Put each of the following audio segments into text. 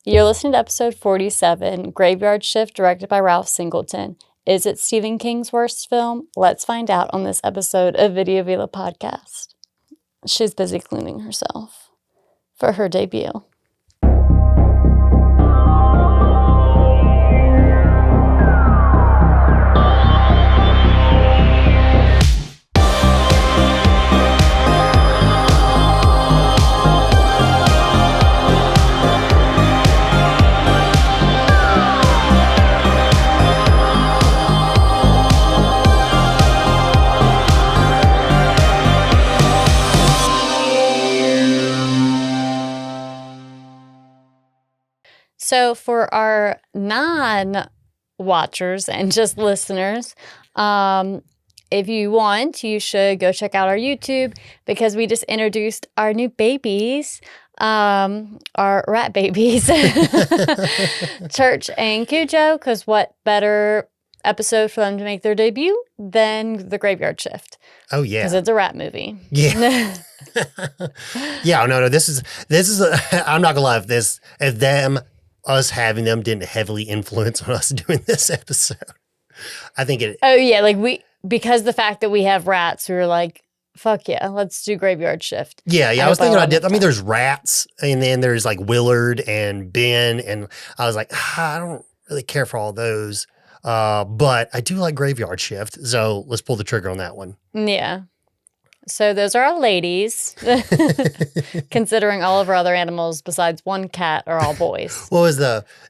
You're listening to episode 47, Graveyard Shift, directed by Ralph Singleton. Is it Stephen King's worst film? Let's find out on this episode of Video Vila Podcast. She's busy cleaning herself for her debut. So for our non-watchers and just listeners, if you want, you should go check out our YouTube because we just introduced our new babies, our rat babies, Church and Cujo, because what better episode for them to make their debut than The Graveyard Shift? Oh, yeah. Because it's a rat movie. Yeah. Yeah, no, this is I'm not going to lie, if us having them didn't heavily influence on us doing this episode. I think it. Oh, yeah. Because the fact that we have rats, we were like, fuck yeah, let's do Graveyard Shift. Yeah. I was thinking there's rats, and then there's like Willard and Ben, and I was like, I don't really care for all those. But I do like Graveyard Shift, so let's pull the trigger on that one. Yeah. So those are all ladies, considering all of our other animals besides one cat are all boys. What was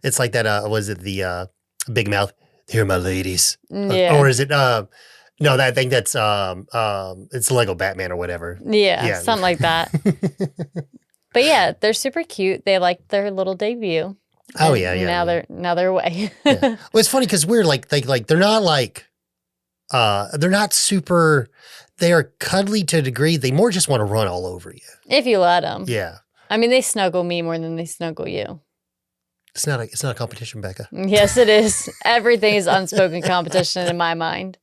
it's like that, was it the Big Mouth? Here are my ladies. Yeah. Or is it, no, I think that's, it's Lego Batman or whatever. Yeah. Something like that. But yeah, they're super cute. They like their little debut. Oh, yeah. Now they're away. Yeah. Well, it's funny because we're like they're not like, they're not super... They are cuddly to a degree. They more just want to run all over you. If you let them. Yeah. I mean, they snuggle me more than they snuggle you. It's not a competition, Becca. Yes, it is. Everything is unspoken competition in my mind.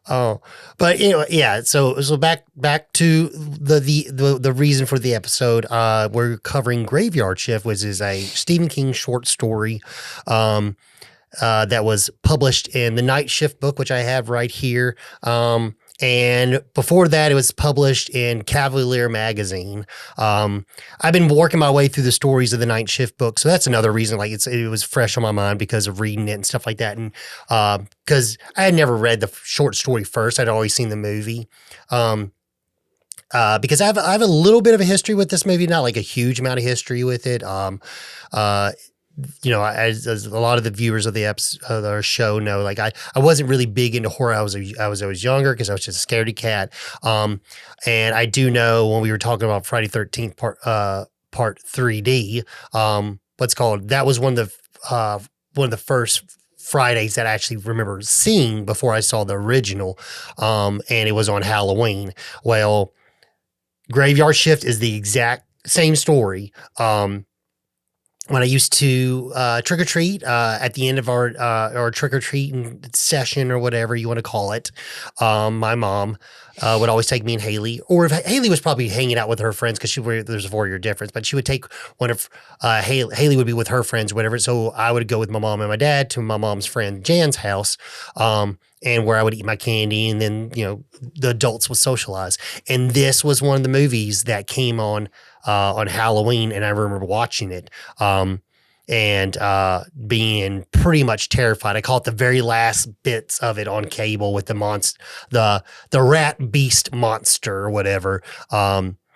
Oh, but anyway, yeah. So back to the reason for the episode. We're covering Graveyard Shift, which is a Stephen King short story. That was published in the Night Shift book, which I have right here. And before that, it was published in Cavalier magazine. I've been working my way through the stories of the Night Shift book, so that's another reason. Like it was fresh on my mind because of reading it and stuff like that. And because I had never read the short story first, I'd always seen the movie. Because I have a little bit of a history with this movie, not like a huge amount of history with it. You know, as a lot of the viewers of the episode of our show know, like I wasn't really big into horror. I was younger because I was just a scaredy cat. And I do know when we were talking about Friday 13th part 3D, what's called, that was one of the first Fridays that I actually remember seeing before I saw the original. And it was on Halloween. Well, Graveyard Shift is the exact same story. When I used to trick or treat at the end of our trick or treating session or whatever you want to call it, my mom would always take me and Haley, or if Haley was probably hanging out with her friends because there's a 4-year difference, but she would take one of Haley would be with her friends, or whatever. So I would go with my mom and my dad to my mom's friend Jan's house, and where I would eat my candy, and then the adults would socialize. And this was one of the movies that came on Halloween, and I remember watching it and being pretty much terrified. I caught the very last bits of it on cable with the monster, the rat beast monster or whatever.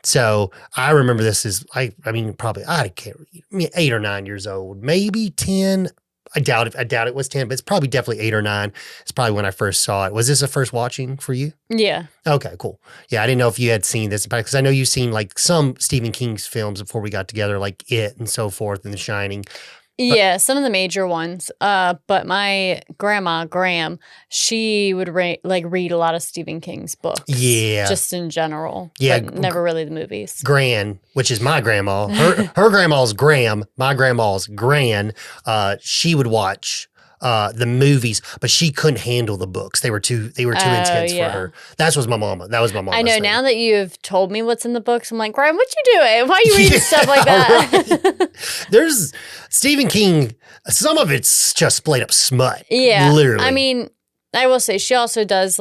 So I remember this as I mean probably 8 or 9 years old, maybe 10. I doubt it was 10, but it's probably definitely 8 or 9. It's probably when I first saw it. Was this a first watching for you? Yeah. Okay, cool. Yeah, I didn't know if you had seen this, because I know you've seen like some Stephen King's films before we got together, like It and so forth, and The Shining. Yeah, some of the major ones. But my grandma, Graham, she would read a lot of Stephen King's books. Yeah. Just in general. Yeah. But never really the movies. Gran, which is my grandma. Her grandma's Graham. My grandma's Gran. She would watch the movies, but she couldn't handle the books. They were too intense for her. That was my mama. I know. Thing. Now that you've told me what's in the books, I'm like, Ryan, what you doing? Why are you reading stuff like that? Right. There's Stephen King. Some of it's just straight up smut. Yeah, literally. I mean, I will say she also does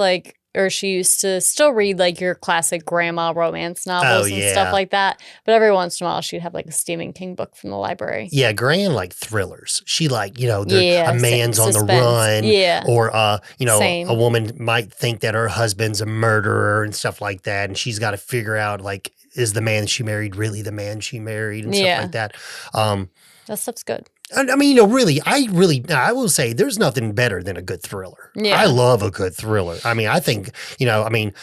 she used to still read like your classic grandma romance novels and stuff like that. But every once in a while, she'd have like a Stephen King book from the library. Yeah, Gran like thrillers. She like, a man's on the run. Yeah. Or, a woman might think that her husband's a murderer and stuff like that. And she's got to figure out like, is the man she married really the man she married and stuff like that. That stuff's good. I mean, I will say there's nothing better than a good thriller. Yeah. I love a good thriller. I mean, I think,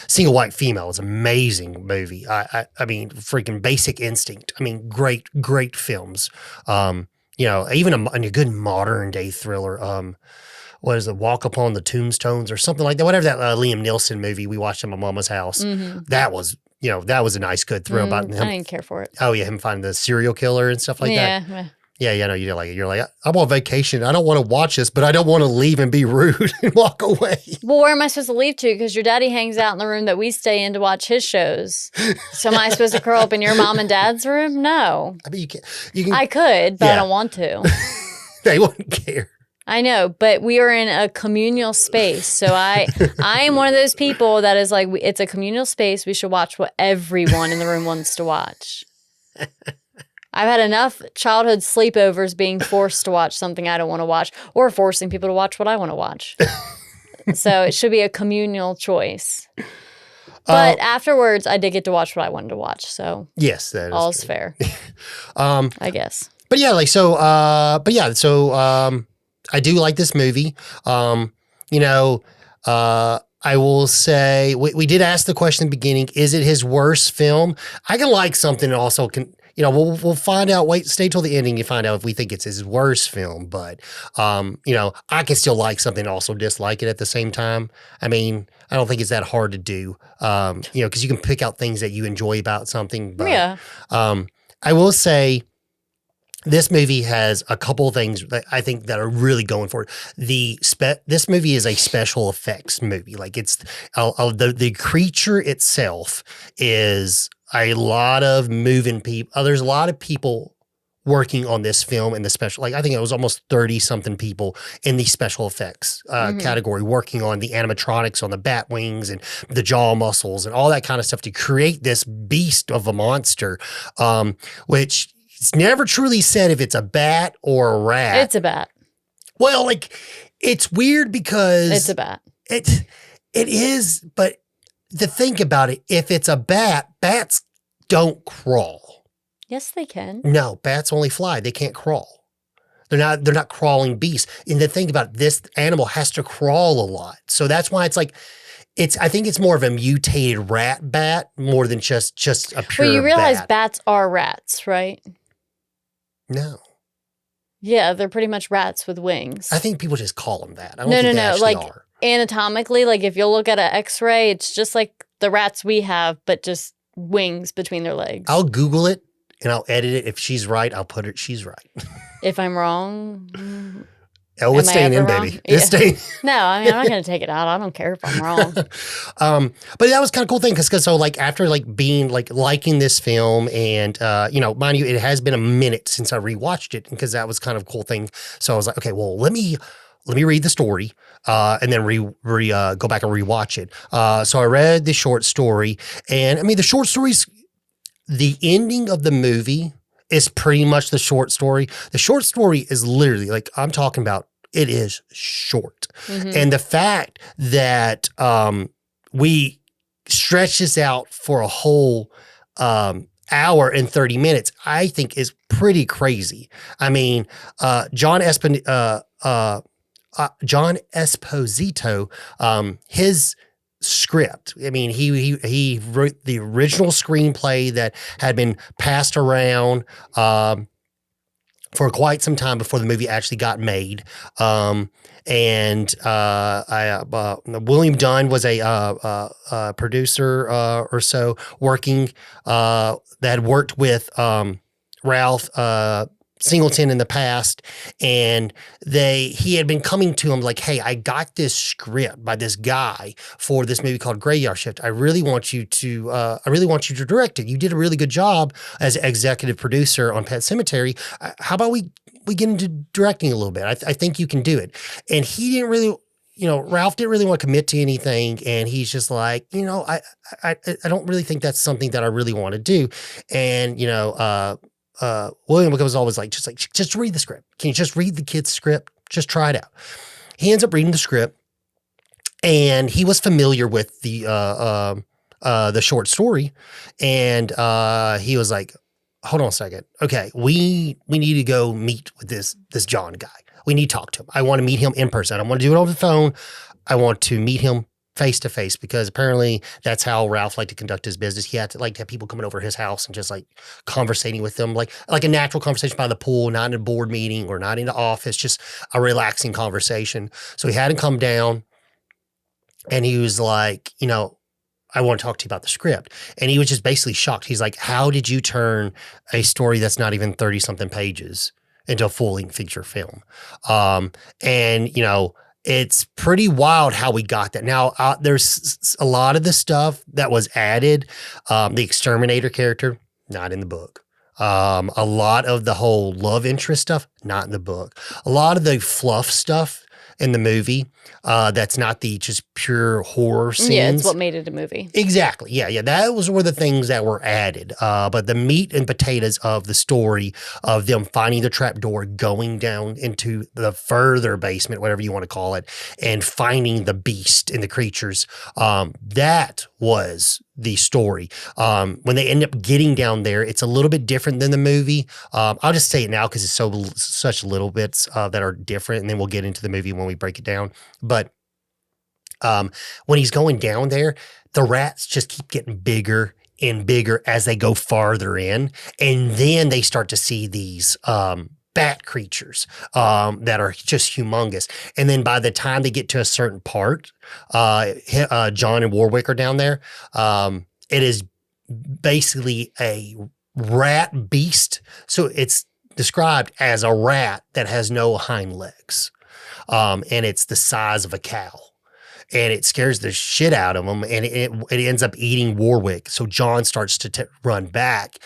Single White Female is an amazing movie. I mean, freaking Basic Instinct. I mean, great films. Even a good modern day thriller. What is it? Walk Upon the Tombstones or something like that. Whatever that Liam Neeson movie we watched at my mama's house. Mm-hmm. That was a nice, good thrill about him. I didn't care for it. Oh yeah, him finding the serial killer and stuff like that. Yeah. Yeah, you like it. You're like, I'm on vacation. I don't want to watch this, but I don't want to leave and be rude and walk away. Well, where am I supposed to leave to? Because your daddy hangs out in the room that we stay in to watch his shows. So am I supposed to curl up in your mom and dad's room? No. I mean, you can. I could, but I don't want to. They wouldn't care. I know, but we are in a communal space. So I am one of those people that is like, it's a communal space. We should watch what everyone in the room wants to watch. I've had enough childhood sleepovers being forced to watch something I don't want to watch or forcing people to watch what I want to watch. So it should be a communal choice. But afterwards, I did get to watch what I wanted to watch. So yes, that is all's fair. I guess. But yeah, I do like this movie. I will say we did ask the question in the beginning: is it his worst film? I can like something and also can. We'll find out. Stay till the ending. You find out if we think it's his worst film. But, I can still like something and also dislike it at the same time. I mean, I don't think it's that hard to do, because you can pick out things that you enjoy about something. But, I will say this movie has a couple of things that I think that are really going for it. This movie is a special effects movie. Like it's the creature itself is a lot of moving people. There's a lot of people working on this film in the special, I think it was almost 30 something people in the special effects category working on the animatronics on the bat wings and the jaw muscles and all that kind of stuff to create this beast of a monster, which it's never truly said if it's a bat or a rat. It's a bat. Well, it's weird because it's a bat. It is, but to think about it, if it's a bat, bats don't crawl. Yes, they can. No, bats only fly. They can't crawl. They're not crawling beasts. And to think about it, this animal has to crawl a lot. So that's why it's I think it's more of a mutated rat bat more than just a pure Well, you realize bat. Bats are rats, right? No. Yeah, they're pretty much rats with wings. I think people just call them that. I don't think they actually are. Anatomically, if you'll look at an x-ray, it's just like the rats we have, but just wings between their legs. I'll Google it and I'll edit it. If she's right, I'll put it, she's right. If I'm wrong... Oh, it's staying in, baby. Yeah. It's staying. No, I mean, I'm not going to take it out. I don't care if I'm wrong. But that was kind of cool thing because after being liking this film and, mind you, it has been a minute since I rewatched it because that was kind of a cool thing. So I was like, okay, well, let me read the story and then go back and rewatch it. So I read the short story and I mean, the short stories, the ending of the movie is pretty much the short story. The short story is literally I'm talking about, it is short. Mm-hmm. And the fact that we stretch this out for a whole hour and 30 minutes, I think is pretty crazy. I mean, John Esposito, his script. I mean, he wrote the original screenplay that had been passed around for quite some time before the movie actually got made. William Dunn was a producer or so working that had worked with Ralph Singleton in the past, and he had been coming to him like, hey, I got this script by this guy for this movie called Graveyard Shift. I really want you to direct it. You did a really good job as executive producer on Pet Sematary. How about we get into directing a little bit? I think you can do it. And he didn't really, Ralph didn't really want to commit to anything. And he's just like, I don't really think that's something that I really want to do. And, William was always like, just read the script. Can you just read the kid's script? Just try it out. He ends up reading the script, and he was familiar with the short story, and he was like, hold on a second. Okay, we need to go meet with this John guy. We need to talk to him. I want to meet him in person. I don't want to do it over the phone. I want to meet him face to face, because apparently that's how Ralph liked to conduct his business. He had to have people coming over his house and just like conversating with them, like a natural conversation by the pool, not in a board meeting or not in the office, just a relaxing conversation. So he had him come down, and he was like, I want to talk to you about the script. And he was just basically shocked. He's like, how did you turn a story that's not even 30 something pages into a full-length feature film? It's pretty wild how we got that. Now, there's a lot of the stuff that was added. The exterminator character, not in the book. A lot of the whole love interest stuff, not in the book. A lot of the fluff stuff in the movie, that's not the just pure horror scenes. Yeah, it's what made it a movie. Exactly. Yeah. That were the things that were added. But the meat and potatoes of the story of them finding the trapdoor, going down into the further basement, whatever you want to call it, and finding the beast and the creatures, that was the story. When they end up getting down there, it's a little bit different than the movie. I'll just say it now because it's such little bits that are different, and then we'll get into the movie when we break it down. But when he's going down there, the rats just keep getting bigger and bigger as they go farther in, and then they start to see these bat creatures that are just humongous. And then by the time they get to a certain part, John and Warwick are down there. It is basically a rat beast. So it's described as a rat that has no hind legs. And it's the size of a cow. And it scares the shit out of him, and it ends up eating Warwick. So John starts to run back,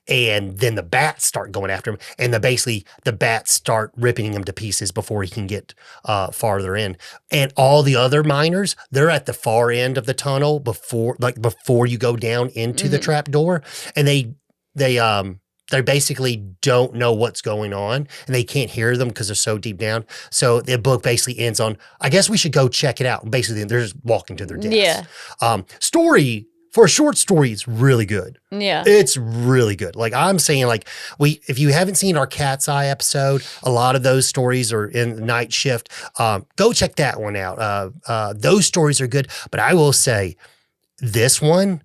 and then the bats start going after him, and the bats start ripping him to pieces before he can get farther in. And all the other miners, they're at the far end of the tunnel before you go down into the trap door, and they basically don't know what's going on, and they can't hear them because they're so deep down. So the book basically ends on, I guess we should go check it out. Basically, they're just walking to their deaths. Yeah. Story, for a short story, it's really good. Yeah. It's really good. Like I'm saying, if you haven't seen our Cat's Eye episode, a lot of those stories are in Night Shift. Go check that one out. Those stories are good, but I will say this one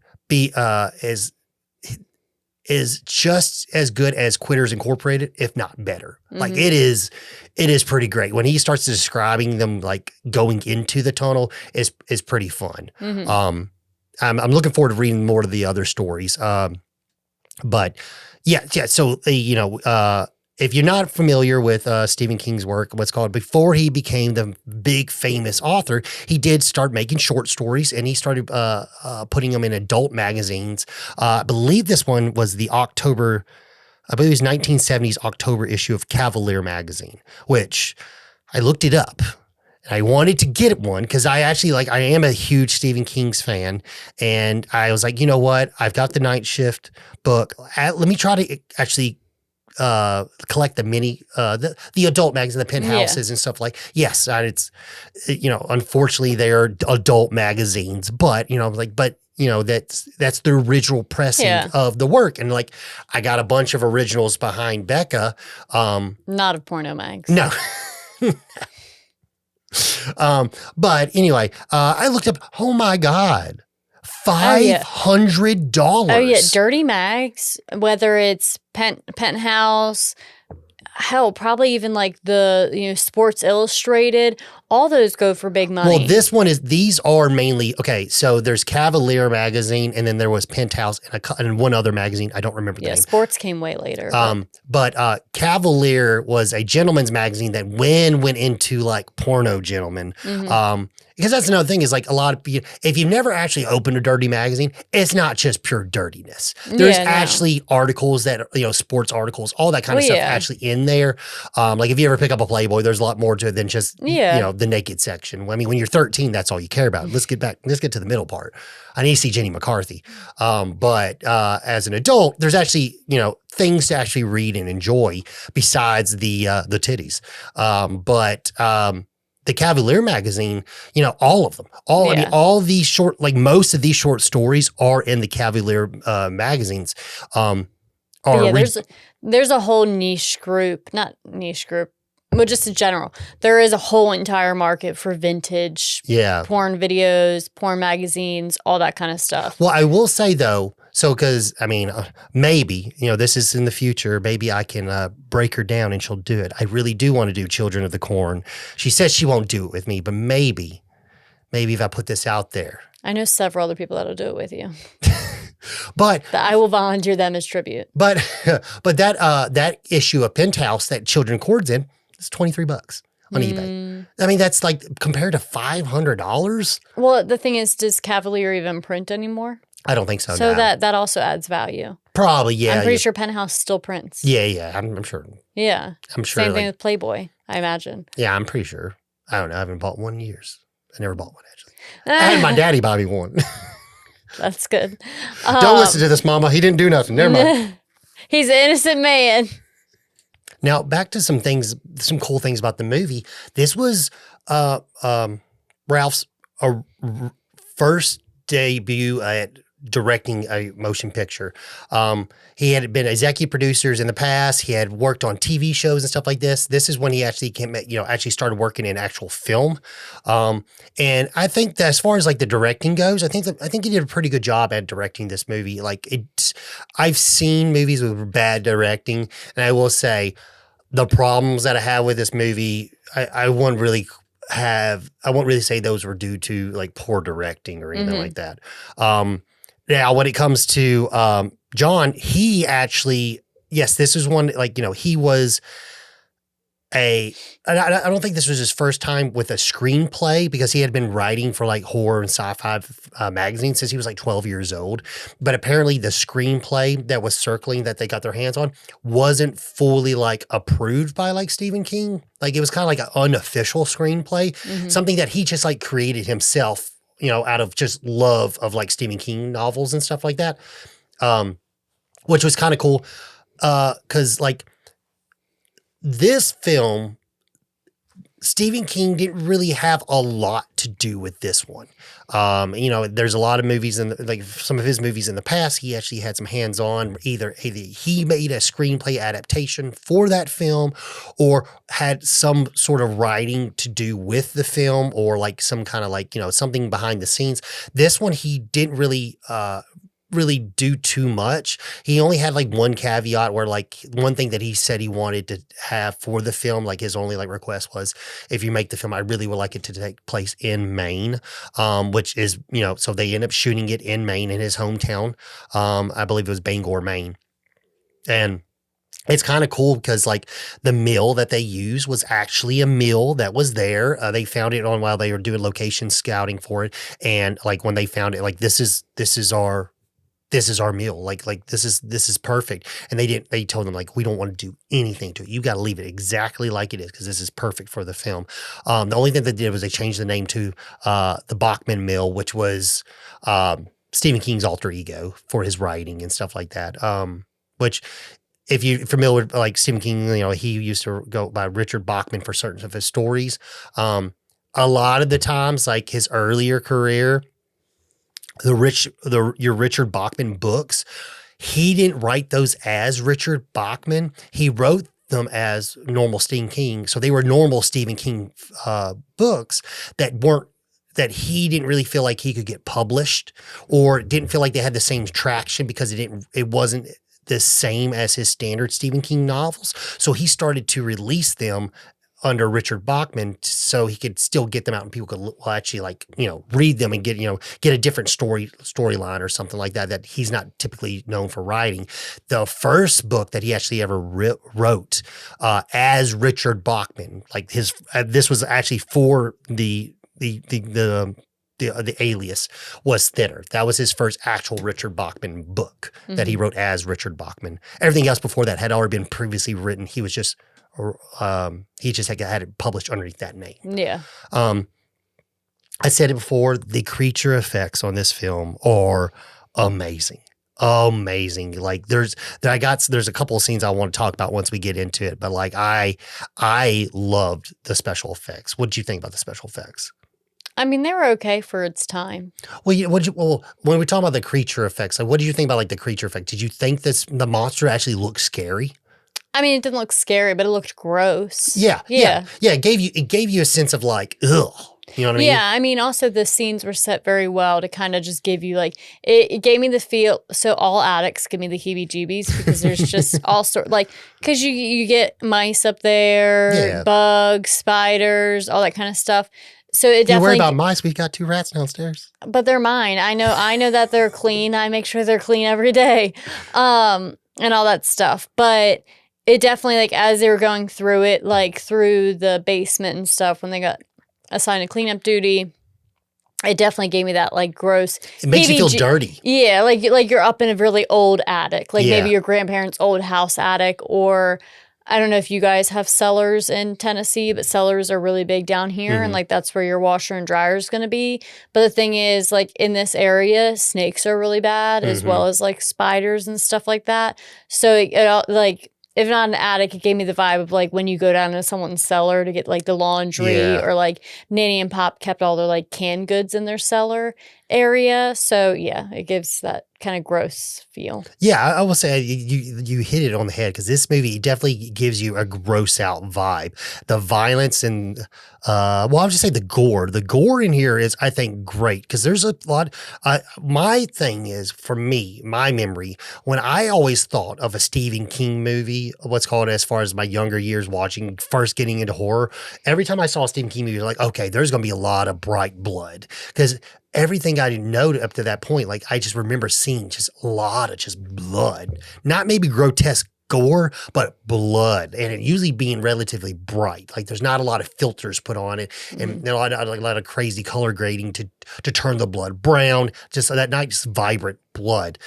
is just as good as Quitters Incorporated, if not better. Mm-hmm. Like it is pretty great. When he starts describing them, like going into the tunnel is pretty fun. Mm-hmm. I'm looking forward to reading more of the other stories. But yeah. So, if you're not familiar with Stephen King's work, what's called, before he became the big famous author, he did start making short stories, and he started putting them in adult magazines. I believe this one was the 1970s October issue of Cavalier magazine, which I looked it up. I wanted to get one because I actually I am a huge Stephen King's fan, and I was like, you know what? I've got the Night Shift book. Let me try to actually collect the mini, the adult magazines, the penthouses and stuff yes, it's, unfortunately they are adult magazines, but, that's the original pressing of the work. And I got a bunch of originals behind Becca. Not of porno mags. No. But anyway, I looked up, oh my God, $500. Oh yeah, dirty mags, whether it's penthouse, hell, probably even like the, Sports Illustrated, all those go for big money. Well, these are mainly, okay, so there's Cavalier magazine, and then there was Penthouse and one other magazine. I don't remember the name. Sports came way later. But Cavalier was a gentleman's magazine that went into like porno gentlemen. Because that's another thing is like a lot of people, if you've never actually opened a dirty magazine, it's not just pure dirtiness. There's actually articles that, sports articles, all that kind of stuff actually in there. Like if you ever pick up a Playboy, there's a lot more to it than just, the naked section. I mean, when you're 13, that's all you care about. Let's get to the middle part. I need to see Jenny McCarthy. But as an adult, there's actually, things to actually read and enjoy besides the titties. But the Cavalier magazine, all of them, I mean, all these short, like most of these short stories are in the Cavalier magazines. There's a whole niche group, not niche group, but just in general. There is a whole entire market for vintage porn videos, porn magazines, all that kind of stuff. Well, I will say though, because, I mean, maybe, this is in the future. Maybe I can break her down and she'll do it. I really do want to do Children of the Corn. She says she won't do it with me, but maybe if I put this out there. I know several other people that'll do it with you. But I will volunteer them as tribute. But that issue of Penthouse that Children Cords in is $23 on eBay. I mean, that's like compared to $500. Well, the thing is, does Cavalier even print anymore? I don't think so. So no. that also adds value. Probably, yeah. I'm pretty sure Penthouse still prints. Yeah, I'm sure. Yeah. I'm sure. Same thing with Playboy, I imagine. Yeah, I'm pretty sure. I don't know. I haven't bought one in years. I never bought one, actually. I had my daddy buy me one. That's good. Don't listen to this, Mama. He didn't do nothing. Never mind. He's an innocent man. Now, back to some cool things about the movie. This was Ralph's first debut at directing a motion picture. He had been executive producers in the past. He had worked on TV shows and stuff like this. This is when he actually actually started working in actual film. And I think that as far as like the directing goes, I think he did a pretty good job at directing this movie. Like I've seen movies with bad directing, and I will say the problems that I have with this movie, I won't really say those were due to like poor directing or anything like that. Now, when it comes to John, he actually, this is one, like, he was I don't think this was his first time with a screenplay because he had been writing for like horror and sci-fi magazines since he was like 12 years old. But apparently the screenplay that was circling that they got their hands on wasn't fully like approved by like Stephen King. Like it was kind of like an unofficial screenplay, something that he just like created himself, out of just love of like Stephen King novels and stuff like that. Which was kind of cool. 'Cause like, this film, Stephen King didn't really have a lot to do with this one. There's a lot of movies like some of his movies in the past, he actually had some hands-on, either he made a screenplay adaptation for that film or had some sort of writing to do with the film or like some kind of like, something behind the scenes. This one, he didn't really do too much. He only had like one caveat where like one thing that he said he wanted to have for the film, like his only like request was, if you make the film, I really would like it to take place in Maine, which is, so they end up shooting it in Maine in his hometown. I believe it was Bangor, Maine. And it's kind of cool because like the mill that they used was actually a mill that was there. They found it on while they were doing location scouting for it. And like when they found it, like this is our meal. Like this is perfect. And they told them like, we don't want to do anything to it. You got to leave it exactly like it is because this is perfect for the film. The only thing they did was they changed the name to the Bachman Mill, which was Stephen King's alter ego for his writing and stuff like that. Which if you're familiar with like Stephen King, he used to go by Richard Bachman for certain of his stories. A lot of the times, like his earlier career, your Richard Bachman books, he didn't write those as Richard Bachman. He wrote them as normal Stephen King. So they were normal Stephen King books that he didn't really feel like he could get published or didn't feel like they had the same traction because it wasn't the same as his standard Stephen King novels. So he started to release them under Richard Bachman so he could still get them out and people could actually read them and get a different storyline or something like that he's not typically known for writing. The first book that he actually ever wrote as Richard Bachman, like this was actually for the alias, was Thinner. That was his first actual Richard Bachman book that he wrote as Richard Bachman. Everything else before that had already been previously written. He was just he just had it published underneath that name. Yeah. I said it before, the creature effects on this film are amazing. Amazing. Like there's a couple of scenes I want to talk about once we get into it, but like I loved the special effects. What did you think about the special effects? I mean, they were okay for its time. Well, when we talk about the creature effects, like what did you think about like the creature effect? Did you think the monster actually looked scary? I mean, it didn't look scary, but it looked gross. Yeah. It gave you a sense of like, ugh. You know what I mean? Yeah, I mean, also the scenes were set very well to kind of just give you like it gave me the feel. So all attics give me the heebie-jeebies because there's just all sort like because you get mice up there, bugs, spiders, all that kind of stuff. So it definitely. You worry about mice? We've got 2 rats downstairs. But they're mine. I know that they're clean. I make sure they're clean every day, and all that stuff. But it definitely, like, as they were going through it, like, through the basement and stuff, when they got assigned to cleanup duty, it definitely gave me that, like, gross... It makes you feel dirty. Yeah, like you're up in a really old attic. Like, maybe your grandparents' old house attic, or... I don't know if you guys have cellars in Tennessee, but cellars are really big down here, and, like, that's where your washer and dryer is going to be. But the thing is, like, in this area, snakes are really bad, as well as, like, spiders and stuff like that. So, like... If not an attic, it gave me the vibe of like when you go down to someone's cellar to get like the laundry or like Nanny and Pop kept all their like canned goods in their cellar area. So yeah, it gives that kind of gross feel. Yeah, I will say you hit it on the head because this movie definitely gives you a gross out vibe. The violence and I'll just say the gore. The gore in here is, I think, great because there's a lot. My thing is, for me, my memory, when I always thought of a Stephen King movie, what's called as far as my younger years watching, first getting into horror, every time I saw a Stephen King movie, I was like, okay, there's going to be a lot of bright blood because everything I didn't know up to that point, like I just remember seeing just a lot of just blood, not maybe grotesque gore, but blood, and it usually being relatively bright. Like there's not a lot of filters put on it, and a lot of crazy color grading to turn the blood brown. Just that nice vibrant blood,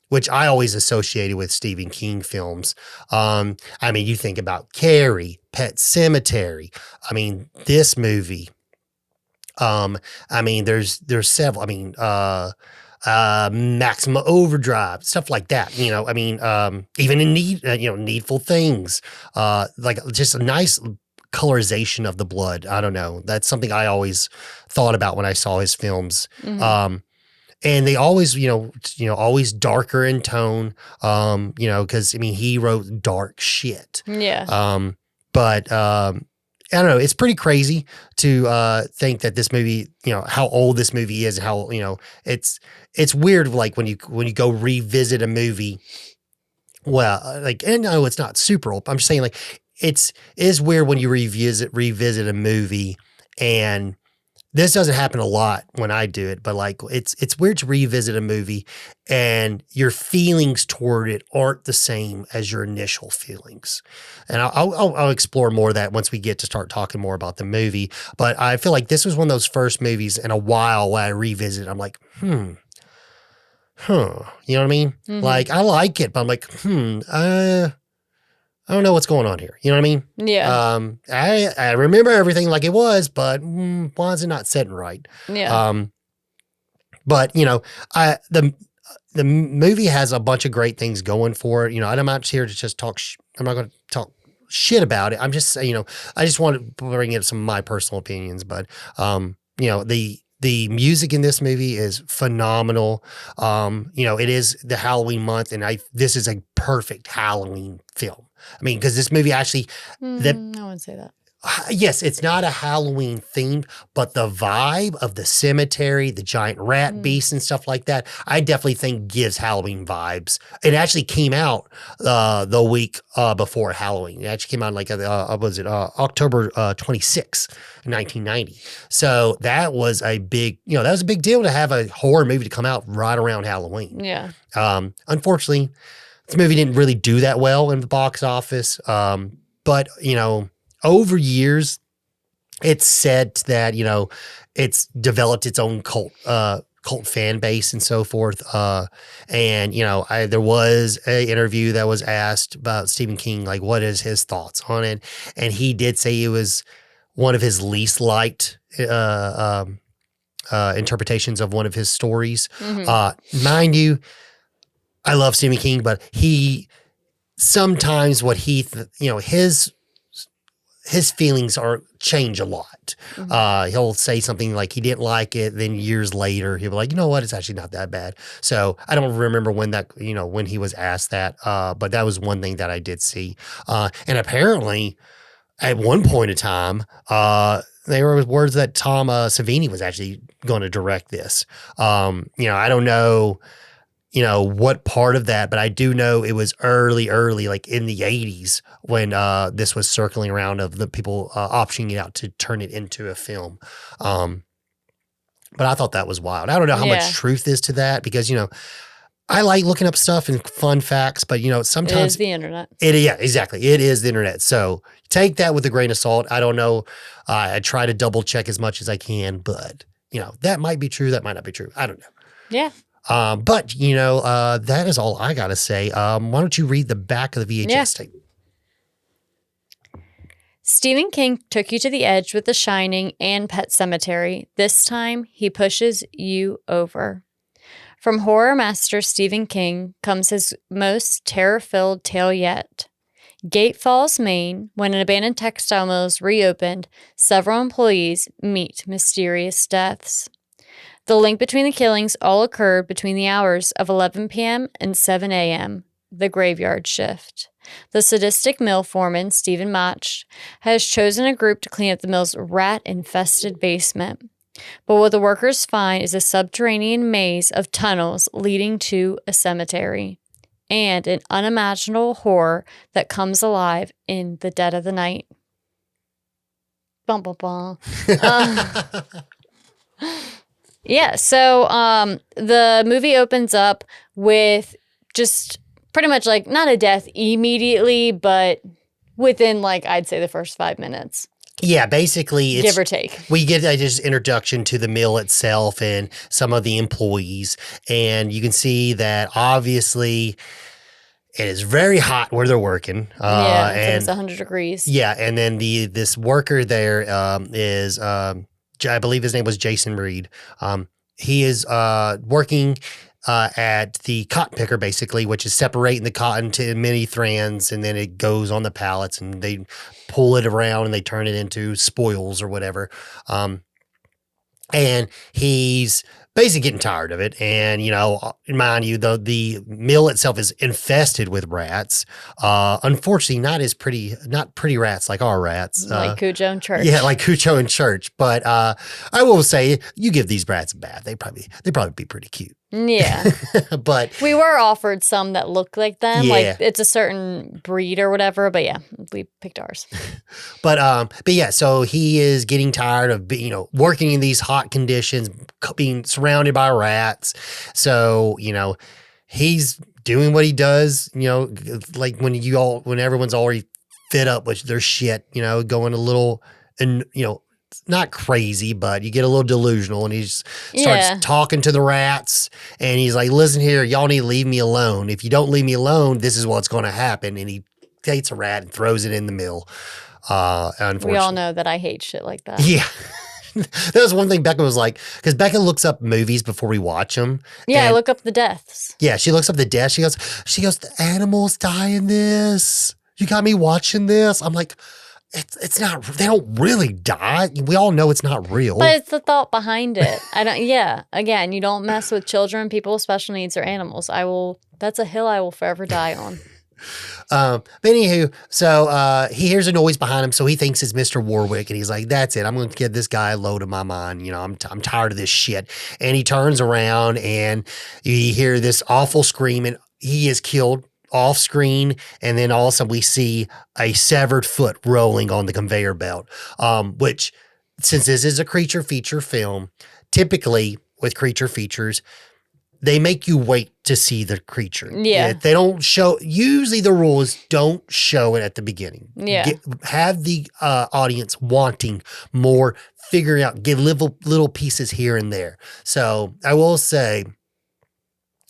which I always associated with Stephen King films. I mean, you think about Carrie, Pet Sematary. I mean, this movie. I mean, there's several. I mean, Maximum Overdrive, stuff like that. You know, I mean, even in Needful Things, like just a nice colorization of the blood. I don't know. That's something I always thought about when I saw his films. And they always, always darker in tone. Because I mean, he wrote dark shit. Yeah. But I don't know. It's pretty crazy to think that this movie, how old this movie is, how it's weird. Like when you go revisit a movie. Well, like, and no, it's not super old. I'm just saying, like, it is weird when you revisit a movie, and this doesn't happen a lot when I do it, but like it's weird to revisit a movie and your feelings toward it aren't the same as your initial feelings. And I'll explore more of that once we get to start talking more about the movie. But I feel like this was one of those first movies in a while when I revisit, I'm like, you know what I mean? Like I like it, but I'm like, I don't know what's going on here. You know what I mean? Yeah. I remember everything like it was, but why is it not setting right? Yeah. But the movie has a bunch of great things going for it. I'm not here to just talk. I'm not going to talk shit about it. I'm just saying, I just want to bring in some of my personal opinions. But the music in this movie is phenomenal. It is the Halloween month, and this is a perfect Halloween film. I mean, because this movie actually... I wouldn't say that. Yes, it's not a Halloween themed, but the vibe of the cemetery, the giant rat beasts and stuff like that, I definitely think gives Halloween vibes. It actually came out the week before Halloween. It actually came out like October 26th, 1990. So that was a big, that was a big deal to have a horror movie to come out right around Halloween. Yeah. Unfortunately, this movie didn't really do that well in the box office. But over years, it's said that, it's developed its own cult fan base and so forth. And there was an interview that was asked about Stephen King, like, what is his thoughts on it? And he did say it was one of his least liked interpretations of one of his stories. Mind you, I love Stephen King, but he sometimes what he, his feelings change a lot. He'll say something like he didn't like it. Then years later, he'll be like, you know what? It's actually not that bad. So I don't remember when when he was asked that. But that was one thing that I did see. And apparently at one point in time, there were words that Tom Savini was actually going to direct this. I don't know, what part of that, but I do know it was early, like in the 80s when this was circling around of the people optioning it out to turn it into a film. But I thought that was wild. I don't know how much truth is to that because, I like looking up stuff and fun facts, but, sometimes. It is the internet. Yeah, exactly. It is the internet. So take that with a grain of salt. I don't know. I try to double check as much as I can, but, that might be true. That might not be true. I don't know. Yeah. But that is all I got to say. Why don't you read the back of the VHS tape? Stephen King took you to the edge with The Shining and Pet Sematary. This time, he pushes you over. From horror master Stephen King comes his most terror-filled tale yet. Gate Falls, Maine, when an abandoned textile mill is reopened, several employees meet mysterious deaths. The link between the killings all occurred between the hours of 11 p.m. and 7 a.m., the graveyard shift. The sadistic mill foreman, Stephen Mach, has chosen a group to clean up the mill's rat-infested basement. But what the workers find is a subterranean maze of tunnels leading to a cemetery and an unimaginable horror that comes alive in the dead of the night. Bum, bum, bum. Yeah, so the movie opens up with just pretty much like not a death immediately, but within I'd say the first 5 minutes. Yeah, basically, give or take. We get just introduction to the mill itself and some of the employees, and you can see that obviously it is very hot where they're working. It's 100 degrees. Yeah, and then this worker there is I believe his name was Jason Reed. He is working at the cotton picker, basically, which is separating the cotton to many strands, and then it goes on the pallets, and they pull it around and they turn it into spoils or whatever. And he's basically getting tired of it. And, mind you, the mill itself is infested with rats. Unfortunately, not pretty rats like our rats. Like Cujo in church. Yeah, like Cujo in church. But I will say, you give these rats a bath, they probably be pretty cute. Yeah. But we were offered some that look like them. Yeah. It's a certain breed or whatever, but yeah, we picked ours. But yeah, so he is getting tired of working in these hot conditions, being surrounded by rats. So, he's doing what he does, like when everyone's already fed up with their shit, going a little, and not crazy, but you get a little delusional, and he just starts talking to the rats, and he's like, listen here, y'all need to leave me alone. If you don't leave me alone, this is what's going to happen. And he takes a rat and throws it in the mill. Unfortunately. We all know that I hate shit like that. Yeah. That was one thing Becca was like, because Becca looks up movies before we watch them. Yeah, I look up the deaths. Yeah, she looks up the deaths. She goes, the animals die in this. You got me watching this. I'm like, it's not, they don't really die. We all know it's not real. But it's the thought behind it. Again, you don't mess with children, people with special needs, or animals. That's a hill I will forever die on. But anywho, so he hears a noise behind him, so he thinks it's Mr. Warwick, and he's like, "That's it. I'm going to give this guy a load of my mind. I'm tired of this shit." And he turns around, and you hear this awful scream, and he is killed off screen, and then all of a sudden we see a severed foot rolling on the conveyor belt. Which, since this is a creature feature film, typically with creature features, they make you wait to see the creature. Yeah. They don't show, usually the rule is don't show it at the beginning. Yeah. Have the audience wanting more, figuring out, give little pieces here and there. So I will say,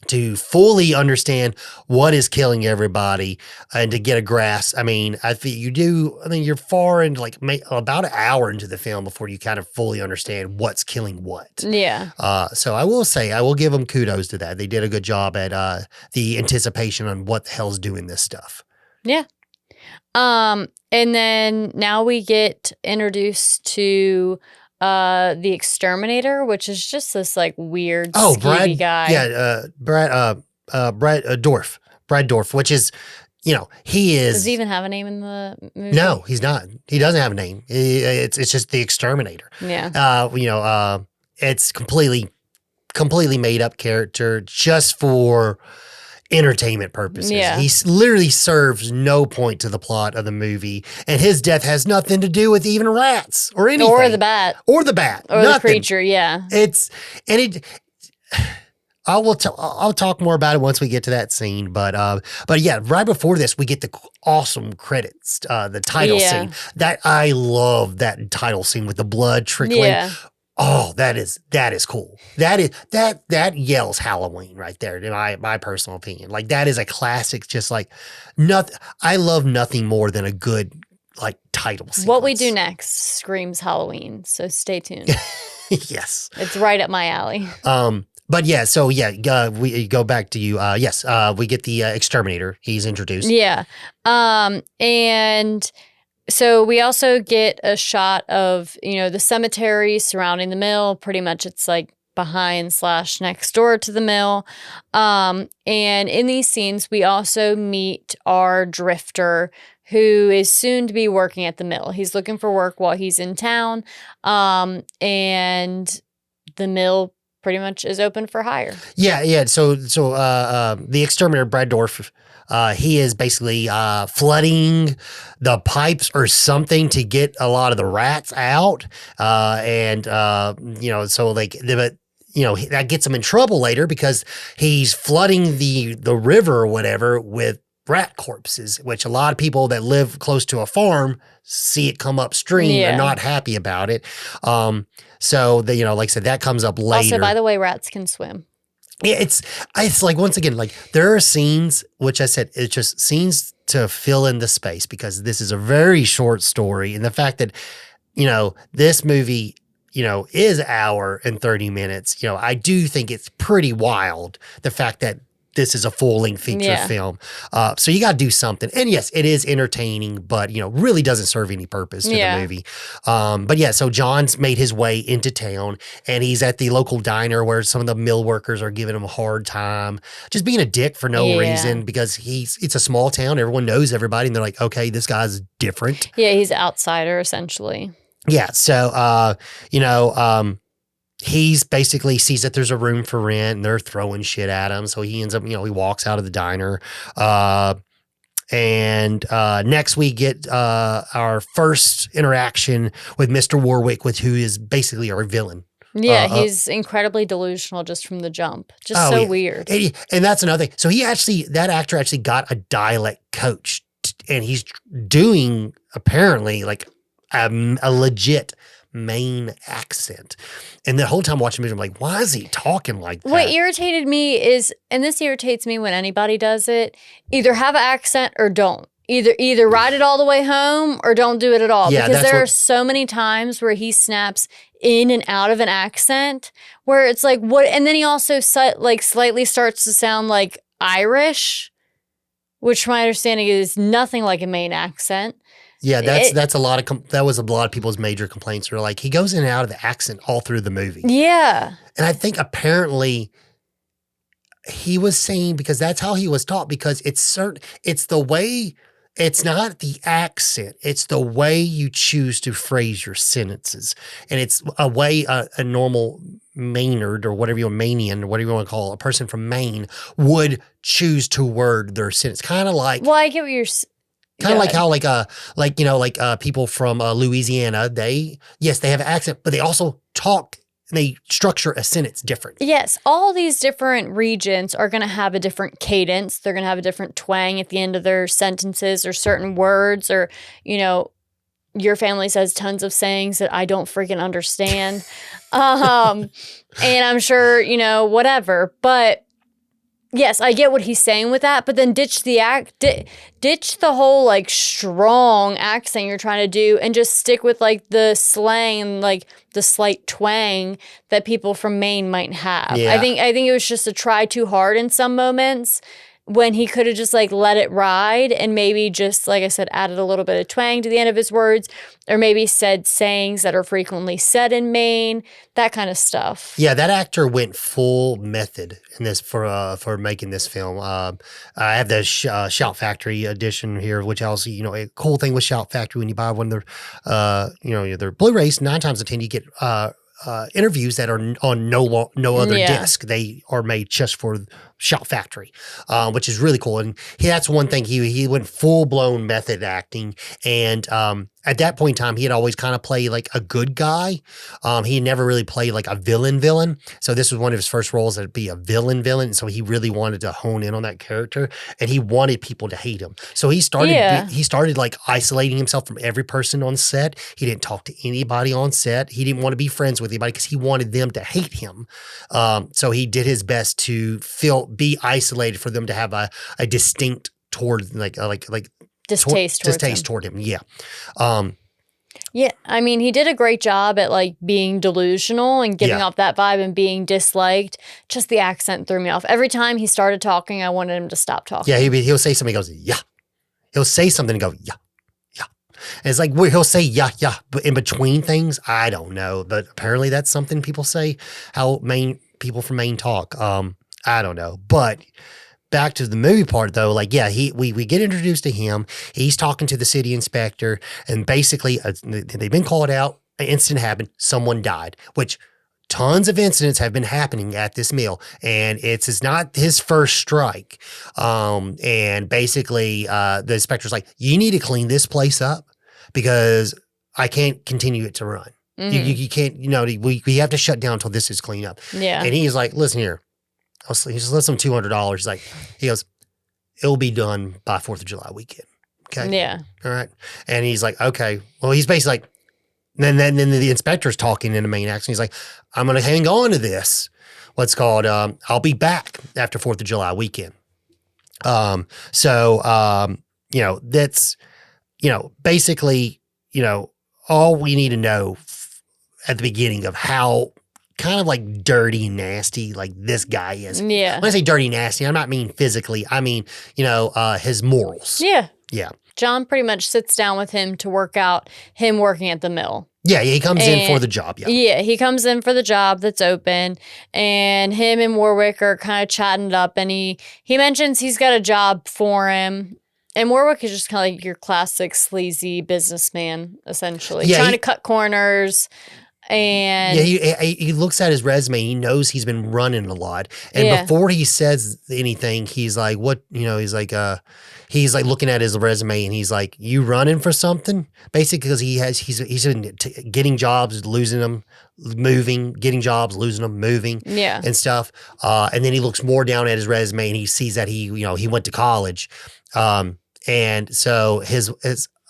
to fully understand what is killing everybody and to get a grasp. I mean, I think you're far into like about an hour into the film before you kind of fully understand what's killing what. Yeah. So I will say, I will give them kudos to that. They did a good job at the anticipation on what the hell's doing this stuff. Yeah. And then now we get introduced to the Exterminator, which is just this like weird skeevy guy. Yeah, Brad Dorf, which is, he is. Does he even have a name in the movie? No, he's not. He doesn't have a name. It's just the Exterminator. Yeah. It's completely made up character just for entertainment purposes. Yeah. He literally serves no point to the plot of the movie, and his death has nothing to do with even rats or anything. Or the bat. Or nothing. The creature, yeah. I'll talk more about it once we get to that scene, but yeah, right before this we get the awesome credits, the title scene. That I love that title scene with the blood trickling. Yeah. Oh, that is cool. That yells Halloween right there, in my personal opinion. Like, that is a classic, just like nothing. I love nothing more than a good like title sequence. What we do next screams Halloween, so stay tuned. Yes. It's right up my alley. But yeah, so yeah, we go back to you. Yes, we get the Exterminator. He's introduced. Yeah. And so we also get a shot of, the cemetery surrounding the mill. Pretty much it's like behind / next door to the mill. And in these scenes, we also meet our drifter, who is soon to be working at the mill. He's looking for work while he's in town. And the mill pretty much is open for hire. Yeah. So the Exterminator, Brad Dorf, he is basically flooding the pipes or something to get a lot of the rats out. So like, that gets him in trouble later because he's flooding the river or whatever with rat corpses, which a lot of people that live close to a farm see it come upstream and not happy about it. So like I said, that comes up later. Also, by the way, rats can swim. Yeah, it's like, once again, like, there are scenes, which I said, it's just scenes to fill in the space because this is a very short story. And the fact that, this movie, is an hour and 30 minutes, I do think it's pretty wild, the fact that this is a full-length feature film. So you got to do something. And yes, it is entertaining, but, really doesn't serve any purpose to the movie. But yeah, so John's made his way into town, and he's at the local diner where some of the mill workers are giving him a hard time, just being a dick for no reason, because it's a small town. Everyone knows everybody, and they're like, okay, this guy's different. Yeah, he's an outsider, essentially. Yeah, so, he's basically sees that there's a room for rent and they're throwing shit at him. So he ends up, he walks out of the diner. And next we get our first interaction with Mr. Warwick, who is basically our villain. Yeah, he's incredibly delusional just from the jump. Just so weird. And that's another thing. So that actor actually got a dialect coach, and he's doing apparently like a legit Maine accent. And the whole time watching the movie, I'm like, why is he talking like that? What irritated me is, and this irritates me when anybody does it, either have an accent or don't. Either ride it all the way home or don't do it at all. Yeah, because there are so many times where he snaps in and out of an accent where it's like, what? And then he also slightly starts to sound like Irish, which my understanding is nothing like a Maine accent. Yeah, that was a lot of people's major complaints. Are like, he goes in and out of the accent all through the movie. Yeah. And I think apparently he was saying, because that's how he was taught, because it's the way, it's not the accent, it's the way you choose to phrase your sentences. And it's a way a normal Maynard or whatever you want, Manian or whatever you want to call it, a person from Maine would choose to word their sentence. Kind of like, Well, I get what you're kind of like how people from Louisiana, they have an accent, but they also talk and they structure a sentence different. Yes, all these different regions are going to have a different cadence. They're going to have a different twang at the end of their sentences or certain words, or, your family says tons of sayings that I don't freaking understand. And I'm sure, whatever. But yes, I get what he's saying with that, but then ditch the whole like strong accent you're trying to do and just stick with like the slang and like the slight twang that people from Maine might have. Yeah. I think it was just a try too hard in some moments when he could have just like let it ride and maybe just, like I said, added a little bit of twang to the end of his words, or maybe said sayings that are frequently said in Maine, that kind of stuff. Yeah, that actor went full method in this for making this film. I have the Shout Factory edition here, which also, a cool thing with Shout Factory when you buy one of their, their Blu-rays, 9 times out of 10 you get interviews that are on no other disc. They are made just for Shout Factory, which is really cool. And that's one thing, he went full blown method acting. And at that point in time, he had always kind of played like a good guy. He never really played like a villain. So this was one of his first roles that'd be a villain. So he really wanted to hone in on that character, and he wanted people to hate him. So he started like isolating himself from every person on set. He didn't talk to anybody on set. He didn't want to be friends with anybody because he wanted them to hate him. So he did his best to be isolated for them to have a distinct distaste toward him. Yeah. Yeah, I mean, he did a great job at like being delusional and giving off that vibe and being disliked. Just the accent threw me off. Every time he started talking, I wanted him to stop talking. Yeah, he'll say something, he goes, yeah. He'll say something and go, yeah. And it's like, he'll say yeah, but in between things, I don't know. But apparently that's something people say, how people from Maine talk. I don't know. But back to the movie part, though, we get introduced to him. He's talking to the city inspector, and basically they've been called out. An incident happened. Someone died, which tons of incidents have been happening at this mill, and it's not his first strike. And basically the inspector's like, you need to clean this place up because I can't continue it to run. Mm-hmm. You can't, we have to shut down until this is cleaned up. Yeah. And he's like, listen here. He just lets him $200. He goes, it'll be done by 4th of July weekend. Okay. Yeah. All right. And he's like, okay. Well, he's basically like, then the inspector's talking in a Maine accent. He's like, I'm going to hang on to this. What's called, I'll be back after 4th of July weekend. That's, basically, all we need to know at the beginning of how kind of like dirty and nasty like this guy is. Yeah. When I say dirty and nasty, I don't mean physically. I mean, his morals. Yeah. Yeah. John pretty much sits down with him to work out him working at the mill. Yeah, he comes in for the job. Yeah. Yeah, he comes in for the job that's open, and him and Warwick are kind of chatting it up, and he mentions he's got a job for him. And Warwick is just kind of like your classic sleazy businessman, essentially. Yeah, trying to cut corners. And he looks at his resume. He knows he's been running a lot, and before he says anything, he's like, "What?" He's like looking at his resume, and he's like, "You running for something?" Basically, because he's been getting jobs, losing them, moving, getting jobs, losing them, moving, and stuff. And then he looks more down at his resume, and he sees that he went to college, and so his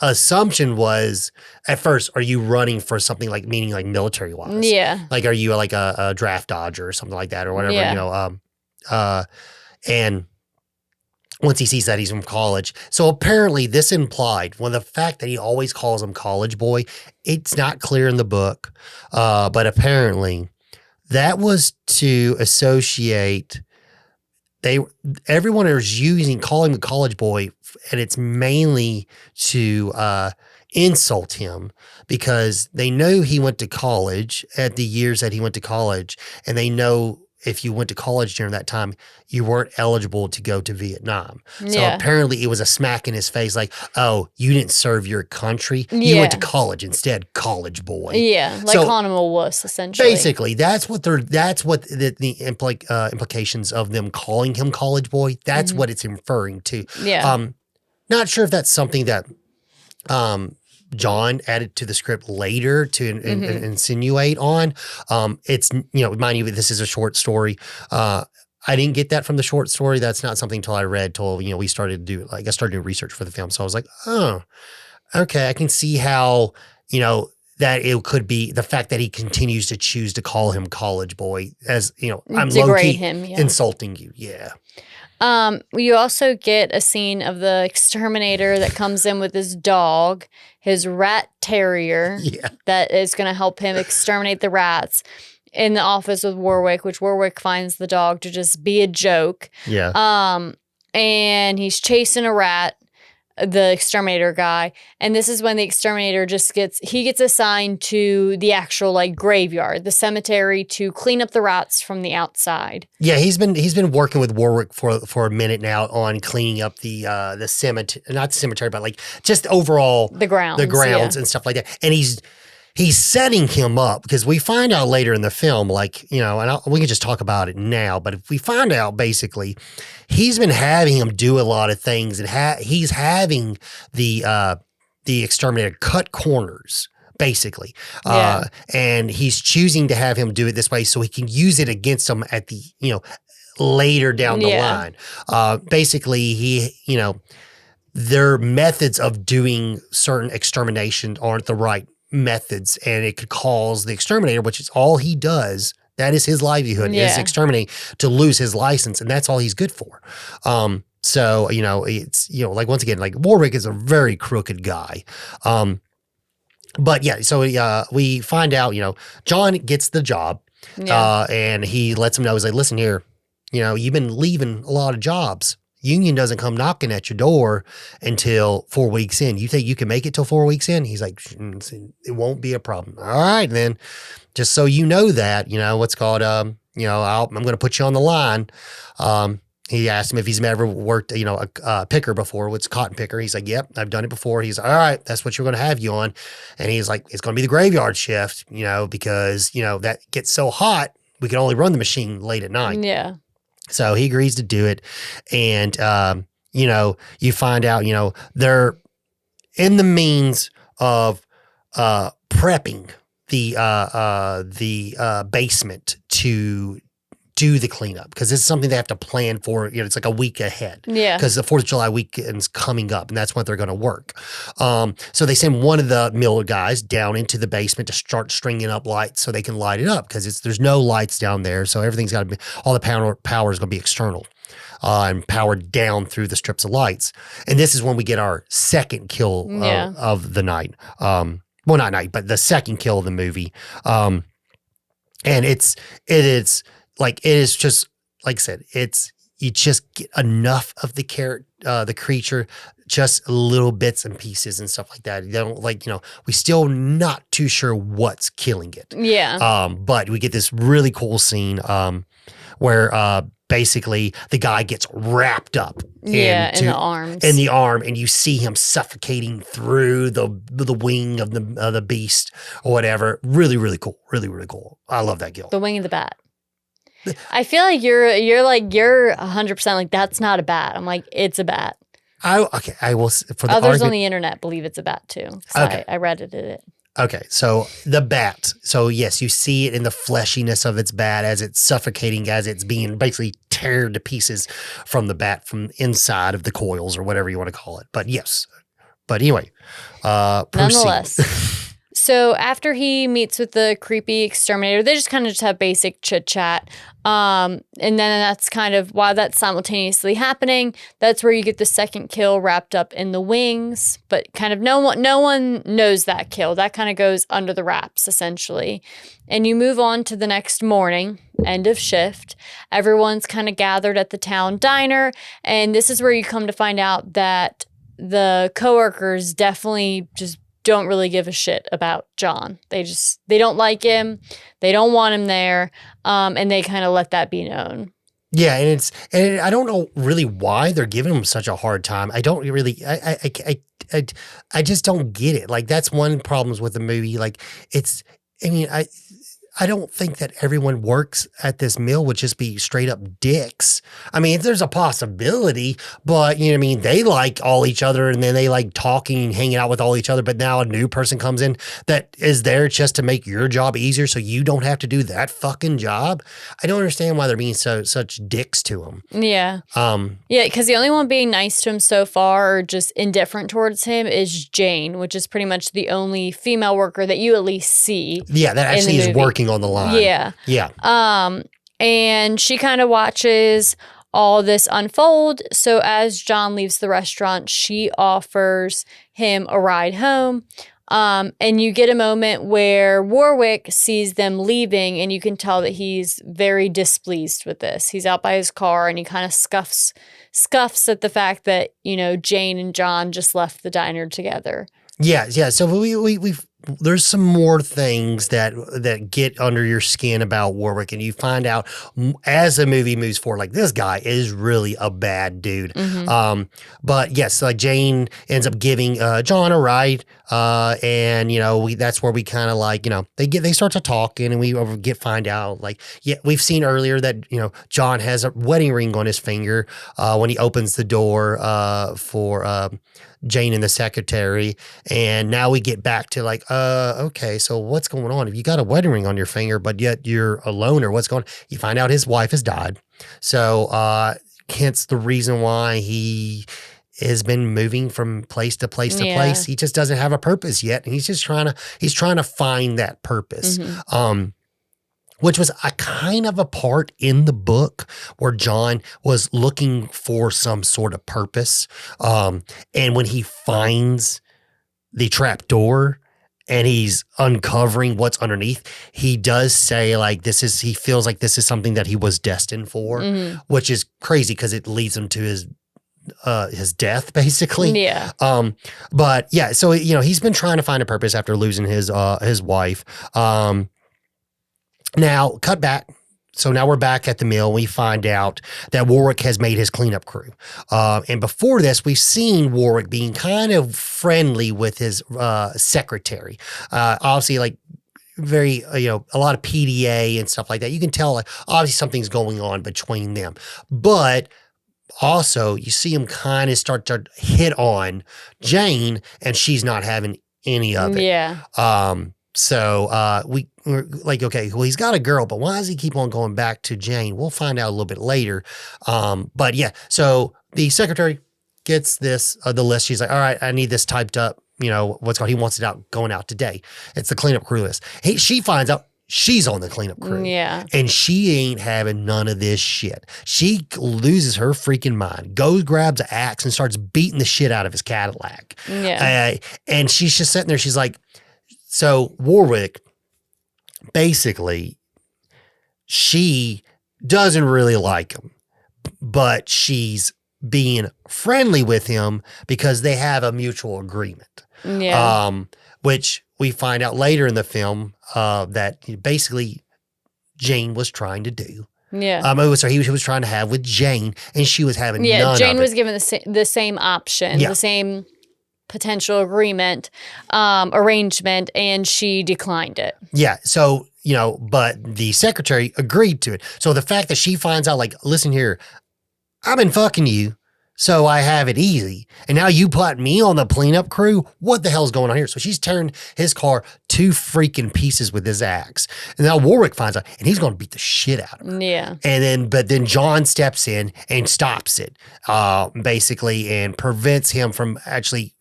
assumption was at first, are you running for something like meaning like military wise? Yeah. Like, are you like a draft dodger or something like that or whatever, and once he sees that he's from college. So apparently this implied, the fact that he always calls him college boy, it's not clear in the book. But apparently that was to associate everyone is calling him college boy, and it's mainly to insult him because they know he went to college at the years that he went to college, and they know if you went to college during that time, you weren't eligible to go to Vietnam. So Yeah. apparently it was a smack in his face like, oh, you didn't serve your country. You went to college instead, college boy. Yeah, like calling him a wuss, essentially. Basically, that's what the implications of them calling him college boy, that's what it's referring to. Yeah. Not sure if that's something that John added to the script later to insinuate on. It's, mind you, this is a short story. I didn't get that from the short story. That's not something until I read till, we started to do, I started doing research for the film. So I was like, oh, okay, I can see how, that it could be the fact that he continues to choose to call him college boy as, I'm low-key him, insulting you. Yeah. You also get a scene of the exterminator that comes in with his dog, his rat terrier, that is going to help him exterminate the rats in the office with Warwick, which Warwick finds the dog to just be a joke. Yeah. And he's chasing a rat, the exterminator guy, and this is when the exterminator gets assigned to the actual graveyard, the cemetery, to clean up the rats from the outside. Yeah, he's been working with Warwick for a minute now on cleaning up the cemetery, not the cemetery, but just overall the grounds and stuff like that. And he's setting him up because we find out later in the film, we can just talk about it now, but if we find out basically he's been having him do a lot of things and he's having the exterminator cut corners basically. And he's choosing to have him do it this way so he can use it against him at the, later down the line. Basically their methods of doing certain extermination aren't the right methods, and it could cause the exterminator, which is all he does, that is his livelihood, is exterminate, to lose his license, and that's all he's good for. So it's once again, Warwick is a very crooked guy. But yeah, so we find out, John gets the job, and he lets him know, he's like, listen here, you've been leaving a lot of jobs. Union doesn't come knocking at your door until 4 weeks in. You think you can make it till 4 weeks in? He's like, it won't be a problem. All right, then, just so you know that, what's called, I'm going to put you on the line. He asked him if he's ever worked, a picker before, what's cotton picker. He's like, yep, I've done it before. He's like, all right, that's what you're going to have you on. And he's like, it's going to be the graveyard shift, because, that gets so hot, we can only run the machine late at night. Yeah. So he agrees to do it. And, you find out, they're in the means of prepping the basement to do the cleanup, because it's something they have to plan for. It's like a week ahead. Yeah. Because the 4th of July weekend's coming up, and that's when they're going to work. So they send one of the mill guys down into the basement to start stringing up lights so they can light it up, because there's no lights down there. So everything's got to be, all the power is going to be external. And powered down through the strips of lights. And this is when we get our second kill of the night. Well, not night, but the second kill of the movie. And it is just, like I said, you just get enough of the creature, just little bits and pieces and stuff like that. You don't we still not too sure what's killing it. Yeah. But we get this really cool scene where basically the guy gets wrapped up in the arms. In the arm, and you see him suffocating through the wing of the beast or whatever. Really, really cool. Really, really cool. I love that kill. The wing of the bat. I feel like you're 100% that's not a bat. I'm like, it's a bat. I will, for the others on the internet believe it's a bat too. Okay. I read it. Okay, so the bat. So yes, you see it in the fleshiness of its bat as it's suffocating, as it's being basically teared to pieces from the bat, from inside of the coils or whatever you want to call it. But yes. But anyway, nonetheless. So after he meets with the creepy exterminator, they just kind of have basic chit chat. And then that's kind of, while that's simultaneously happening, that's where you get the second kill wrapped up in the wings. But kind of no one knows that kill. That kind of goes under the wraps, essentially. And you move on to the next morning, end of shift. Everyone's kind of gathered at the town diner. And this is where you come to find out that the coworkers definitely just don't really give a shit about John. They don't like him. They don't want him there. And they kind of let that be known. Yeah, and I don't know really why they're giving him such a hard time. I don't really, I just don't get it. Like, that's one problems with the movie. Like, I don't think that everyone works at this mill would just be straight up dicks. I mean, there's a possibility, but you know what I mean? They like all each other and then they like talking and hanging out with all each other. But now a new person comes in that is there just to make your job easier so you don't have to do that fucking job. I don't understand why they're being such dicks to him. Yeah. Yeah, because the only one being nice to him so far or just indifferent towards him is Jane, which is pretty much the only female worker that you at least see. Yeah, that actually is working on the line. Yeah. Yeah. And she kind of watches all this unfold. So as John leaves the restaurant, she offers him a ride home. And you get a moment where Warwick sees them leaving and you can tell that he's very displeased with this. He's out by his car and he kind of scuffs at the fact that, you know, Jane and John just left the diner together. Yeah. So we've there's some more things that get under your skin about Warwick, and you find out as the movie moves forward, like, this guy is really a bad dude. Mm-hmm. But yes, like, Jane ends up giving John a ride, and you know, that's where we kind of like, you know, they start to talking, and we find out, like, yeah, we've seen earlier that, you know, John has a wedding ring on his finger when he opens the door for Jane and the secretary, and now we get back to like, okay, so what's going on? If you got a wedding ring on your finger, but yet you're a loner, what's going on? You find out his wife has died. So hence the reason why he has been moving from place to place to place. He just doesn't have a purpose yet. And he's just trying to find that purpose. Mm-hmm. Which was a kind of a part in the book where John was looking for some sort of purpose. And when he finds the trap door and he's uncovering what's underneath, he does say, like, he feels like this is something that he was destined for, mm-hmm. which is crazy because it leads him to his death, basically. Yeah. But yeah, so, you know, he's been trying to find a purpose after losing his wife. Now, cut back. So now we're back at the mill. We find out that Warwick has made his cleanup crew. And before this, we've seen Warwick being kind of friendly with his secretary. Obviously, like, very, you know, a lot of PDA and stuff like that. You can tell, like, obviously something's going on between them. But also, you see him kind of start to hit on Jane, and she's not having any of it. Yeah. So we're like, okay, well, he's got a girl, but why does he keep on going back to Jane? We'll find out a little bit later. But yeah, so the secretary gets the list. She's like, all right, I need this typed up. You know, he wants it going out today. It's the cleanup crew list. She finds out she's on the cleanup crew. Yeah. And she ain't having none of this shit. She loses her freaking mind, goes, grabs an axe and starts beating the shit out of his Cadillac. Yeah. And she's just sitting there. She's like, so Warwick, basically, she doesn't really like him, but she's being friendly with him because they have a mutual agreement. Yeah. Which we find out later in the film that basically Jane was trying to do. Yeah. He was trying to have with Jane, and she was having none of it. Jane was given the same option, the same potential arrangement, and she declined it. Yeah. So, you know, but the secretary agreed to it. So the fact that she finds out, like, listen here, I've been fucking you, so I have it easy. And now you put me on the cleanup crew? What the hell's going on here? So she's turned his car to freaking pieces with his axe. And now Warwick finds out, and he's going to beat the shit out of her. Yeah. But then John steps in and stops it, basically, and prevents him from actually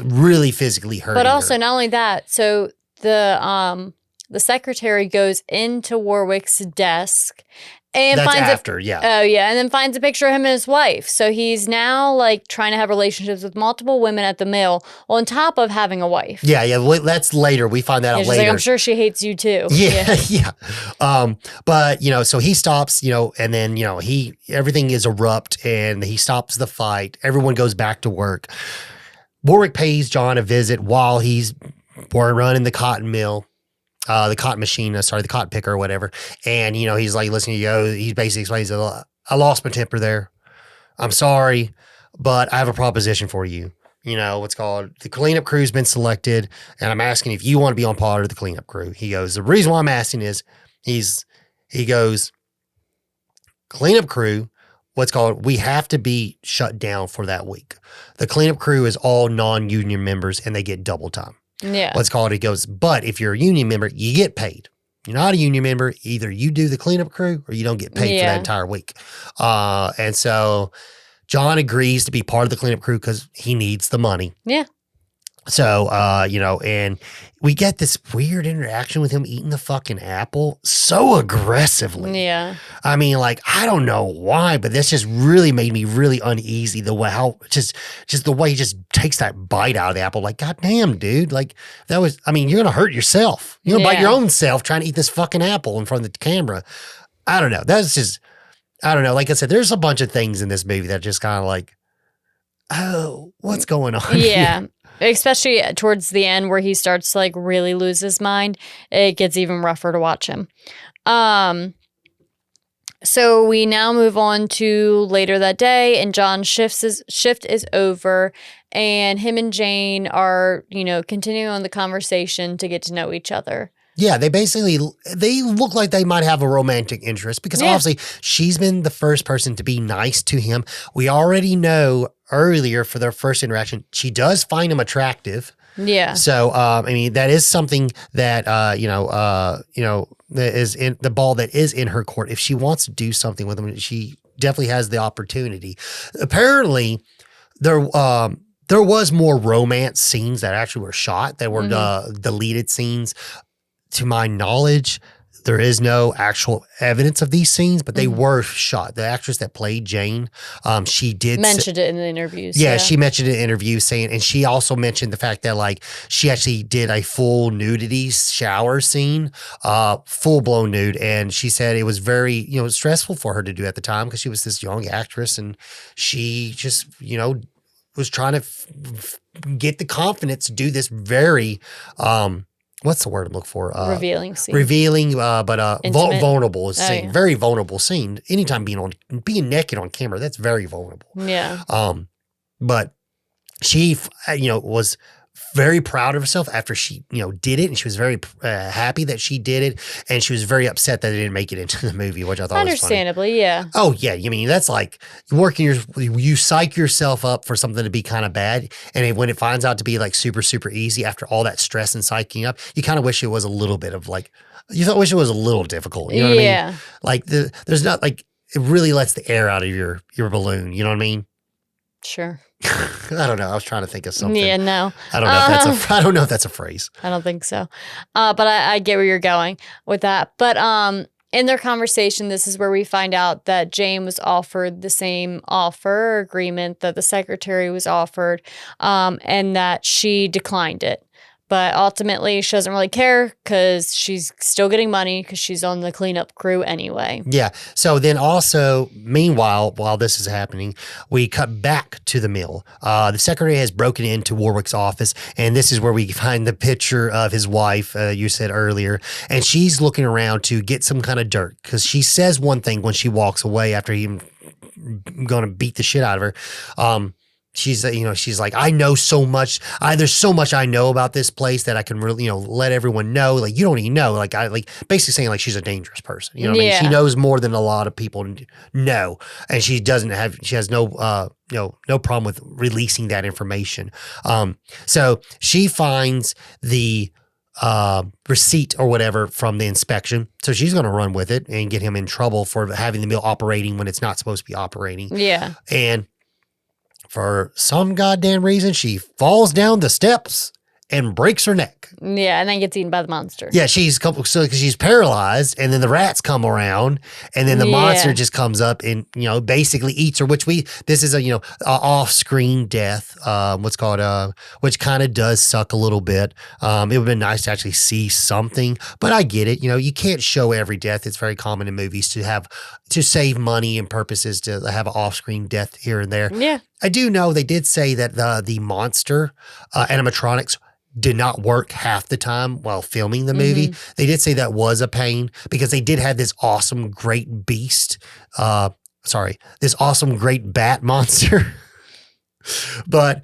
really physically hurting her. But also, not only that, so the secretary goes into Warwick's desk and then finds a picture of him and his wife. So he's now, like, trying to have relationships with multiple women at the mill on top of having a wife. Yeah. That's later. We find that out later. Like, I'm sure she hates you too. Yeah. But, you know, so he stops, you know, and then, you know, everything is erupt and he stops the fight. Everyone goes back to work. Warwick pays John a visit while we're running the cotton mill, the cotton machine, the cotton picker or whatever. And, he's like, listen, he basically explains, I lost my temper there. I'm sorry, but I have a proposition for you. What's called the cleanup crew's been selected, and I'm asking if you want to be on part of the cleanup crew. He goes, the reason why I'm asking is he goes, cleanup crew, we have to be shut down for that week. The cleanup crew is all non-union members and they get double time. Yeah. He goes, but if you're a union member, you get paid. You're not a union member, either you do the cleanup crew or you don't get paid for that entire week. And so John agrees to be part of the cleanup crew because he needs the money. Yeah. So, and we get this weird interaction with him eating the fucking apple so aggressively. Yeah. I mean, I don't know why, but this just really made me really uneasy. The way just the way he just takes that bite out of the apple. God damn, dude. You're going to hurt yourself. You're going to bite your own self trying to eat this fucking apple in front of the camera. I don't know. I don't know. Like I said, there's a bunch of things in this movie that just kind of oh, what's going on? Yeah. Here? Especially towards the end where he starts to really lose his mind. It gets even rougher to watch him. So we now move on to later that day, and John's shift is over, and him and Jane are, continuing on the conversation to get to know each other. Yeah, they look like they might have a romantic interest because obviously she's been the first person to be nice to him. We already know earlier for their first interaction, she does find him attractive. Yeah. So, that is something that, that is in the ball that is in her court. If she wants to do something with him, she definitely has the opportunity. Apparently, there was more romance scenes that actually were shot that were deleted scenes. To my knowledge, there is no actual evidence of these scenes, but they were shot. The actress that played Jane, she did mentioned it in the interviews. Yeah, she mentioned it in interviews and she also mentioned the fact that she actually did a full nudity shower scene, full blown nude. And she said it was very, stressful for her to do at the time because she was this young actress and she just, was trying to get the confidence to do this very, what's the word I'm looking for? Revealing scene. Revealing, but vulnerable scene. Yeah. Very vulnerable scene. Anytime being naked on camera, that's very vulnerable. Yeah. But she, was very proud of herself after she, did it. And she was very happy that she did it. And she was very upset that it didn't make it into the movie, which I thought was funny. Understandably, yeah. Oh, yeah. That's you psych yourself up for something to be kind of bad. And when it finds out to be super, super easy after all that stress and psyching up, you kind of wish it was a little bit of wish it was a little difficult. You know what I mean? There's not it really lets the air out of your balloon. You know what I mean? Sure. I don't know. I was trying to think of something. Yeah, no. I don't know if I don't know if that's a phrase. I don't think so. But I get where you're going with that. But in their conversation, this is where we find out that Jane was offered the same offer or agreement that the secretary was offered, and that she declined it. But ultimately, she doesn't really care because she's still getting money because she's on the cleanup crew anyway. Yeah. So then also, meanwhile, while this is happening, we cut back to the mill. The secretary has broken into Warwick's office, and this is where we find the picture of his wife, you said earlier, and she's looking around to get some kind of dirt because she says one thing when she walks away after he going to beat the shit out of her. She's like, I know so much. There's so much I know about this place that I can really, let everyone know. You don't even know. Basically saying she's a dangerous person. You know what I mean? She knows more than a lot of people know, and she has no problem with releasing that information. So she finds the receipt or whatever from the inspection. So she's going to run with it and get him in trouble for having the mill operating when it's not supposed to be operating. Yeah. And for some goddamn reason, she falls down the steps and breaks her neck. Yeah, and then gets eaten by the monster. Yeah, because she's paralyzed, and then the rats come around, and then the monster just comes up and basically eats her. This is a off-screen death. Which kind of does suck a little bit. It would have been nice to actually see something, but I get it. You can't show every death. It's very common in movies to save money and purposes to have an off-screen death here and there. Yeah. I do know they did say that the monster animatronics did not work half the time while filming the movie. They did say that was a pain because they did have this awesome great beast. This awesome great bat monster. But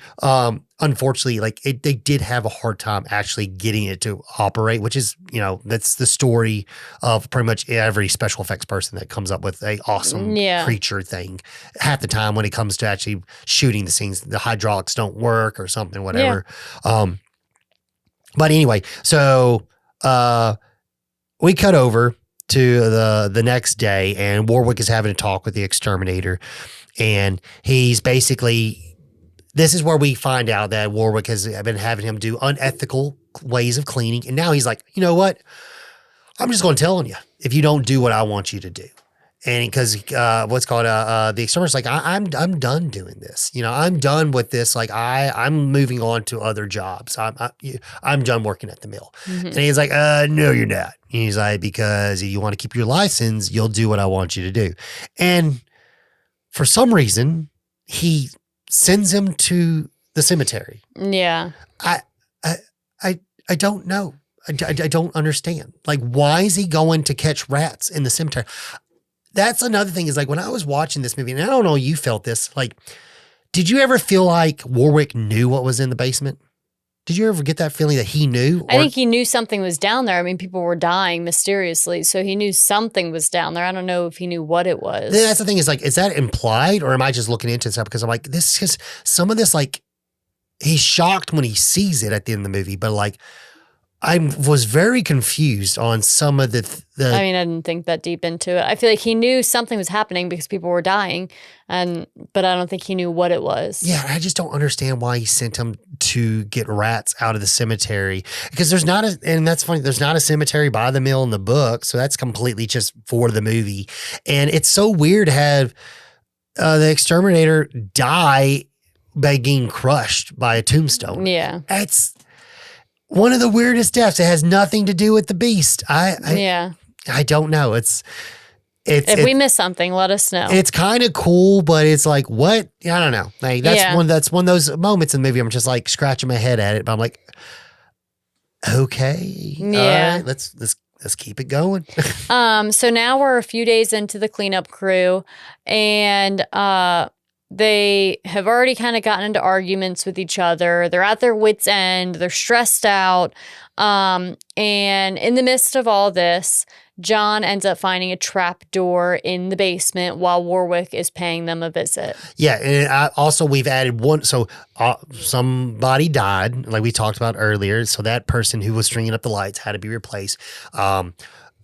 unfortunately, like they did have a hard time actually getting it to operate, which is, that's the story of pretty much every special effects person that comes up with a awesome creature thing. Half the time when it comes to actually shooting the scenes, the hydraulics don't work or something, whatever. But anyway, so we cut over to the next day, and Warwick is having a talk with the exterminator, and he's basically. This is where we find out that Warwick has been having him do unethical ways of cleaning. And now he's like, you know what? I'm just going to tell on you if you don't do what I want you to do. And because the exterminator's like, I'm done doing this. I'm done with this. Like I'm moving on to other jobs. I'm done working at the mill. And he's like, no, you're not. And he's like, because if you want to keep your license, you'll do what I want you to do. And for some reason, he sends him to the cemetery. Yeah. I don't know. I don't understand. Like, why is he going to catch rats in the cemetery? That's another thing is like when I was watching this movie, and I don't know, you felt this, like, did you ever feel like Warwick knew what was in the basement? Did you ever get that feeling that he knew? I think he knew something was down there. I mean, people were dying mysteriously, so he knew something was down there. I don't know if he knew what it was. That's the thing is like, is that implied, or am I just looking into stuff? Because I'm like, this is some of this, like, he's shocked when he sees it at the end of the movie, but like, I was very confused on some of the. I mean, I didn't think that deep into it. I feel like he knew something was happening because people were dying, but I don't think he knew what it was. Yeah, I just don't understand why he sent him to get rats out of the cemetery, because and that's funny, there's not a cemetery by the mill in the book, so that's completely just for the movie. And it's so weird to have the exterminator die by getting crushed by a tombstone. Yeah. It's one of the weirdest deaths. It has nothing to do with the beast. I don't know. If we miss something, let us know. It's kind of cool, but it's like, what? I don't know. Like that's one of those moments in the movie I'm just like scratching my head at it, but I'm like, okay, yeah, all right, let's keep it going. So now we're a few days into the cleanup crew, and they have already kind of gotten into arguments with each other. They're at their wits' end. They're stressed out. And in the midst of all this, John ends up finding a trap door in the basement while Warwick is paying them a visit. Yeah. And also, we've added one. So somebody died, like we talked about earlier. So that person who was stringing up the lights had to be replaced.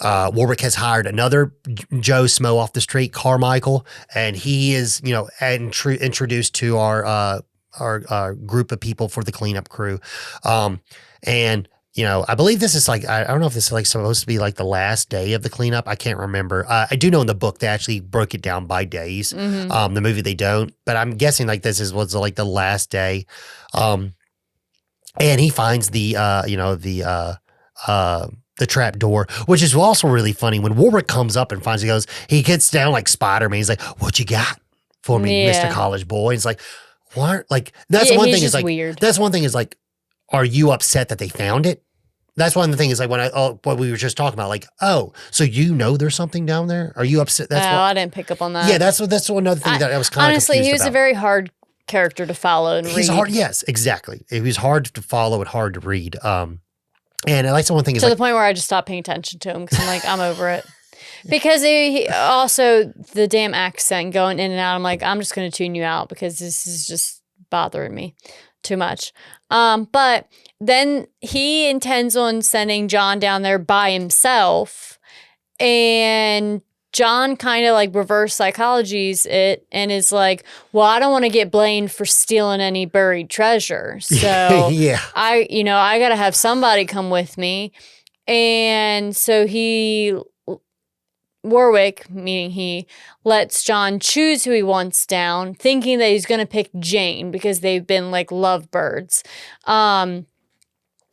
Warwick has hired another Joe Smo off the street, Carmichael, and he is, introduced to our group of people for the cleanup crew. And I believe this is like, I don't know if this is like supposed to be like the last day of the cleanup. I can't remember. I do know in the book they actually broke it down by days. The movie they don't, but I'm guessing like this was like the last day. And he finds the trap door, which is also really funny. When Warwick comes up and finds it, he gets down like Spider-Man. He's like, "What you got for me, Mr. College Boy?" And it's like, what? Like, that's one thing is like, weird. That's one thing is like, are you upset that they found it? That's one of the things is like what we were just talking about, like, oh, so there's something down there? Are you upset? I didn't pick up on that. Yeah, that's another thing that I was kind of honestly, he was about. A very hard character to follow and read. Hard, yes, exactly. It was hard to follow and hard to read. And like one thing is to the point where I just stopped paying attention to him because I'm like, I'm over it. Because he also the damn accent going in and out. I'm like, I'm just going to tune you out because this is just bothering me too much. But then he intends on sending John down there by himself, and John kind of like reverse psychologies it and is like, well, I don't want to get blamed for stealing any buried treasure. So yeah. I got to have somebody come with me. And so Warwick, meaning he, lets John choose who he wants down, thinking that he's going to pick Jane because they've been like lovebirds.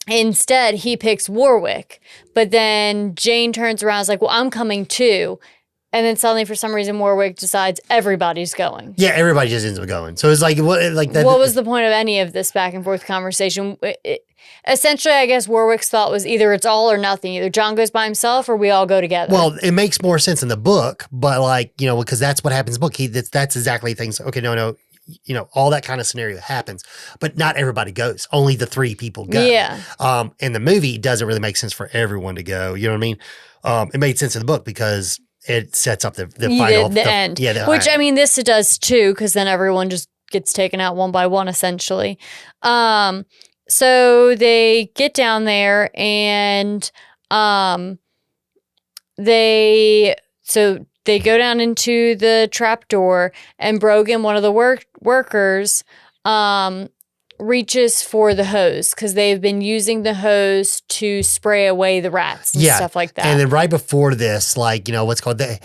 Instead, he picks Warwick. But then Jane turns around and is like, well, I'm coming too. And then suddenly, for some reason, Warwick decides everybody's going. Yeah, everybody just ends up going. So it's like, what was the point of any of this back and forth conversation? Essentially, I guess Warwick's thought was either it's all or nothing. Either John goes by himself or we all go together. Well, it makes more sense in the book, but like, you know, because that's what happens in the book. That's exactly things. Okay, no. You know, all that kind of scenario happens, but not everybody goes. Only the 3 people go. Yeah. In the movie, it doesn't really make sense for everyone to go. You know what I mean? It made sense in the book because it sets up the final the end. Yeah, which I mean, this does too, because then everyone just gets taken out one by one, essentially. So they get down there and they go down into the trapdoor, and Brogan, one of the workers, reaches for the hose because they've been using the hose to spray away the rats and stuff like that. And then right before this, like, you know,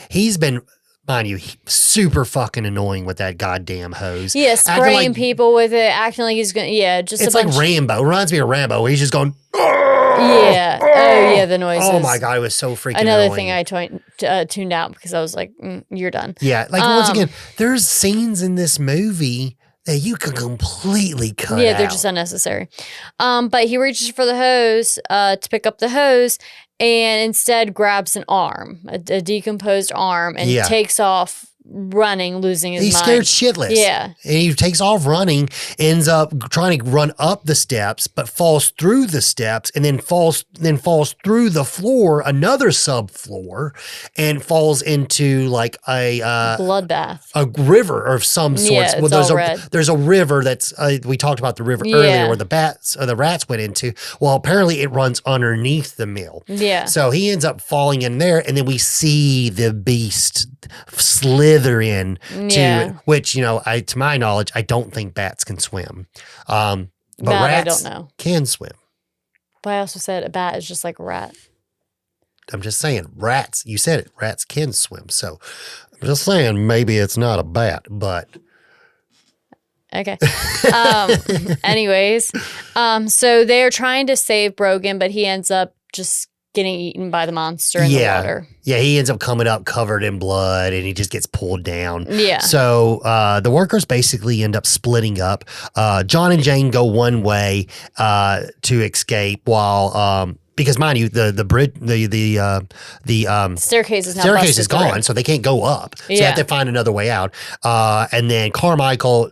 he's been, mind you, super fucking annoying with that goddamn hose. Yeah, spraying people with it, acting like he's going to, just it's like Rambo. It reminds me of Rambo where he's just going, yeah. Oh, yeah, the noises. Oh, my God. It was so freaking Another annoying. thing I tuned out because I was like, you're done. Yeah. Like, once again, there's scenes in this movie that you can completely cut out. Yeah, they're just unnecessary. But he reaches for the hose to pick up the hose and instead grabs an arm, a decomposed arm, and takes off running, losing his mind. He's scared shitless. Yeah. And he takes off running, ends up trying to run up the steps, but falls through the steps and then falls through the floor, another subfloor, and falls into like a bloodbath. A river of some sorts. Yeah, it's all red. There's a river that's we talked about the river earlier where the rats went into. Well, apparently it runs underneath the mill. Yeah. So he ends up falling in there, and then we see the beast slither in to which, you know, to my knowledge, I don't think bats can swim. But rats I don't know. can swim. But I also said a bat is just like a rat. I'm just saying, rats, you said it, rats can swim. So I'm just saying maybe it's not a bat, but okay. Anyways, so they're trying to save Brogan, but he ends up just getting eaten by the monster in the water. Yeah, he ends up coming up covered in blood, and he just gets pulled down. Yeah. So the workers basically end up splitting up. John and Jane go one way to escape, while because mind you, the bridge, the staircase is gone, so they can't go up. So they have to find another way out. And then Carmichael,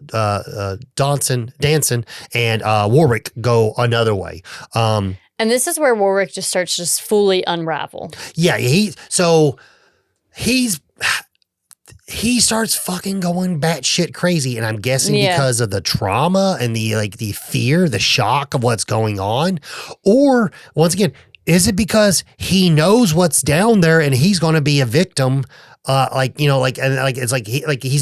Danson, and Warwick go another way. And this is where Warwick just starts to fully unravel. Yeah, he starts fucking going batshit crazy, and I'm guessing because of the trauma and the fear, the shock of what's going on, or once again, is it because he knows what's down there and he's going to be a victim? He's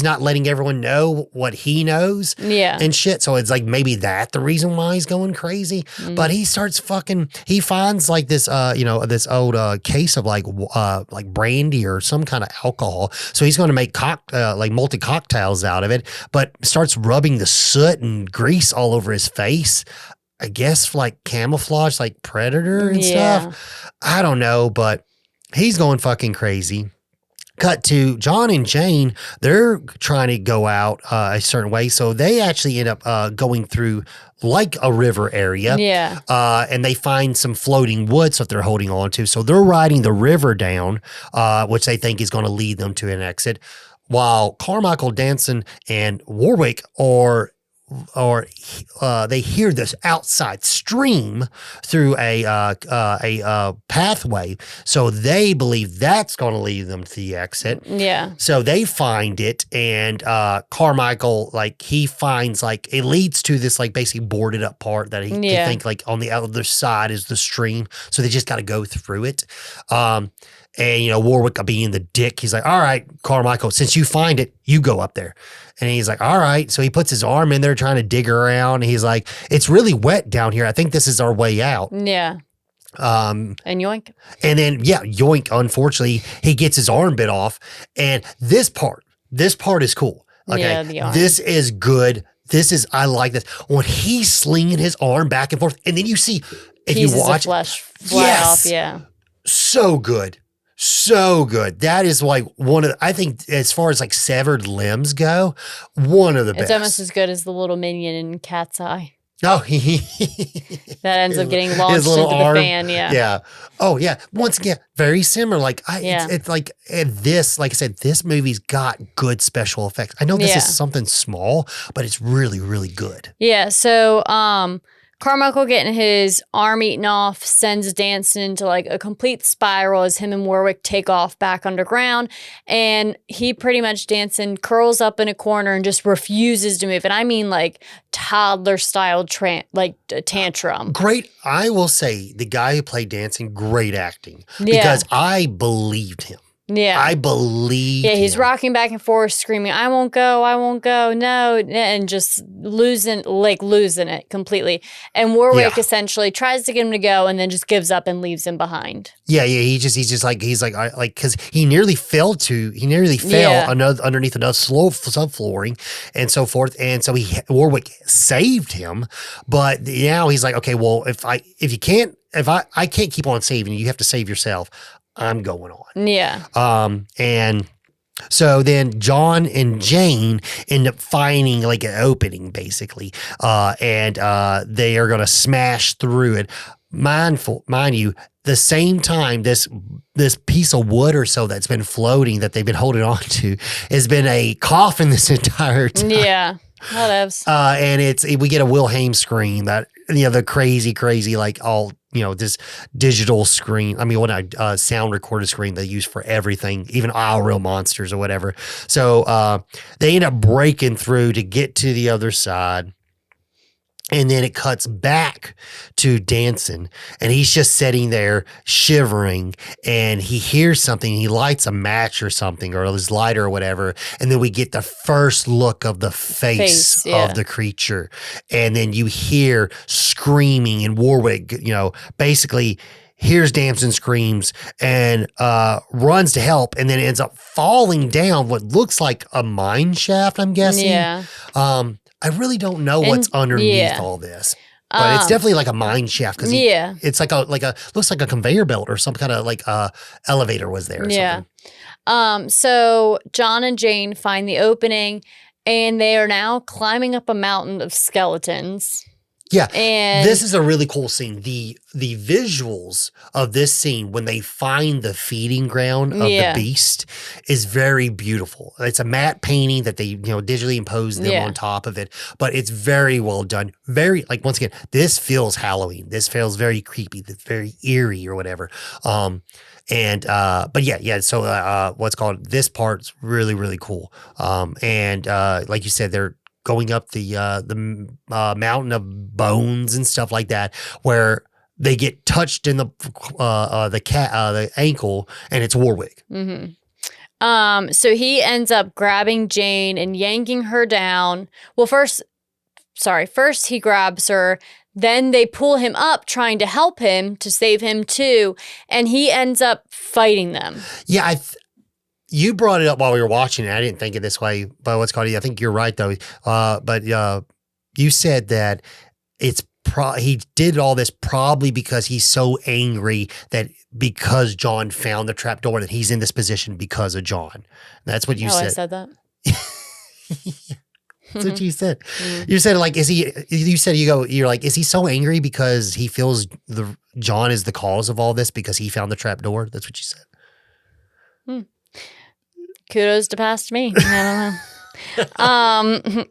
not letting everyone know what he knows. Yeah. And shit. So it's like maybe that the reason why he's going crazy. Mm. But he starts he finds like this, this old case of like brandy or some kind of alcohol. So he's going to make multi cocktails out of it, but starts rubbing the soot and grease all over his face. I guess like camouflage, like Predator and stuff. I don't know, but he's going fucking crazy. Cut to John and Jane. They're trying to go out a certain way. So they actually end up going through like a river area. Yeah. And they find some floating wood stuff they're holding on to. So they're riding the river down, which they think is going to lead them to an exit. While Carmichael, Danson, and Warwick they hear this outside stream through a pathway, so they believe that's going to lead them to the exit. Yeah. So they find it, and Carmichael, he finds it leads to this basically boarded up part that he think on the other side is the stream. So they just got to go through it. And, Warwick being the dick, he's like, all right, Carmichael, since you find it, you go up there. And he's like, all right. So he puts his arm in there trying to dig around. And he's like, it's really wet down here. I think this is our way out. Yeah. And yoink. And then, yoink, unfortunately, he gets his arm bit off. And this part is cool. Okay. Yeah, the arm. This is good. I like this. When he's slinging his arm back and forth, and then you see, if pieces you watch, of flesh fly off. Yeah. So good. So good. That is like I think as far as like severed limbs go, one of the best. It's almost as good as the little minion in Cat's Eye. Oh, that ends up getting launched into the fan. Yeah. Yeah. Oh, yeah. Once again, very similar. Like it's like this. Like I said, this movie's got good special effects. I know this is something small, but it's really, really good. Yeah. So, Carmichael getting his arm eaten off sends Danson into like a complete spiral as him and Warwick take off back underground. And he pretty much, Danson, curls up in a corner and just refuses to move. And I mean like toddler style tantrum. Great. I will say the guy who played Danson, great acting. Because I believed him. Yeah. I believe. Yeah, he's rocking back and forth, screaming, I won't go, no, and just losing it completely. And Warwick essentially tries to get him to go and then just gives up and leaves him behind. Yeah, he's like, because he nearly fell underneath another subflooring and so forth. And so Warwick saved him. But now he's like, okay, well, I can't keep on saving you. You have to save yourself. I'm going on. Yeah. And so then John and Jane end up finding like an opening basically. And they are going to smash through it. Mind you, the same time this piece of wood or so that's been floating that they've been holding on to has been a coffin this entire time. Yeah. Whatevs. And we get a Wilhelm scream that, the crazy, like all, this digital screen. I mean, sound recorded screen they use for everything, even all real monsters or whatever. So they end up breaking through to get to the other side. And then it cuts back to Danson, and he's just sitting there shivering, and he hears something. He lights a match or something, or his lighter or whatever, and then we get the first look of the face of the creature, and then you hear screaming, and Warwick, basically hears Danson screams and runs to help, and then ends up falling down what looks like a mine shaft, I'm guessing. Yeah. I really don't know what's underneath all this, but it's definitely like a mine shaft because it's like looks like a conveyor belt or some kind of like elevator was there. Or something. So John and Jane find the opening, and they are now climbing up a mountain of skeletons. Yeah, and this is a really cool scene. The visuals of this scene when they find the feeding ground of the beast is very beautiful. It's a matte painting that they digitally imposed them on top of it, but it's very well done. Very once again, this feels Halloween. This feels very creepy. It's very eerie or whatever. So what's called this part's really, really cool. Like you said, they're going up the mountain of bones and stuff like that, where they get touched in the ankle, and it's Warwick. Mm-hmm. So he ends up grabbing Jane and yanking her down. Well, first he grabs her. Then they pull him up, trying to help him to save him too, and he ends up fighting them. Yeah, you brought it up while we were watching it. I didn't think it this way, but I think you're right though. But you said that he did all this probably because he's so angry that because John found the trapdoor that he's in this position because of John. That's what you said. I said that. That's what you said. You said you're like, is he so angry because he feels John is the cause of all this because he found the trapdoor? That's what you said. Kudos to past me. I don't know.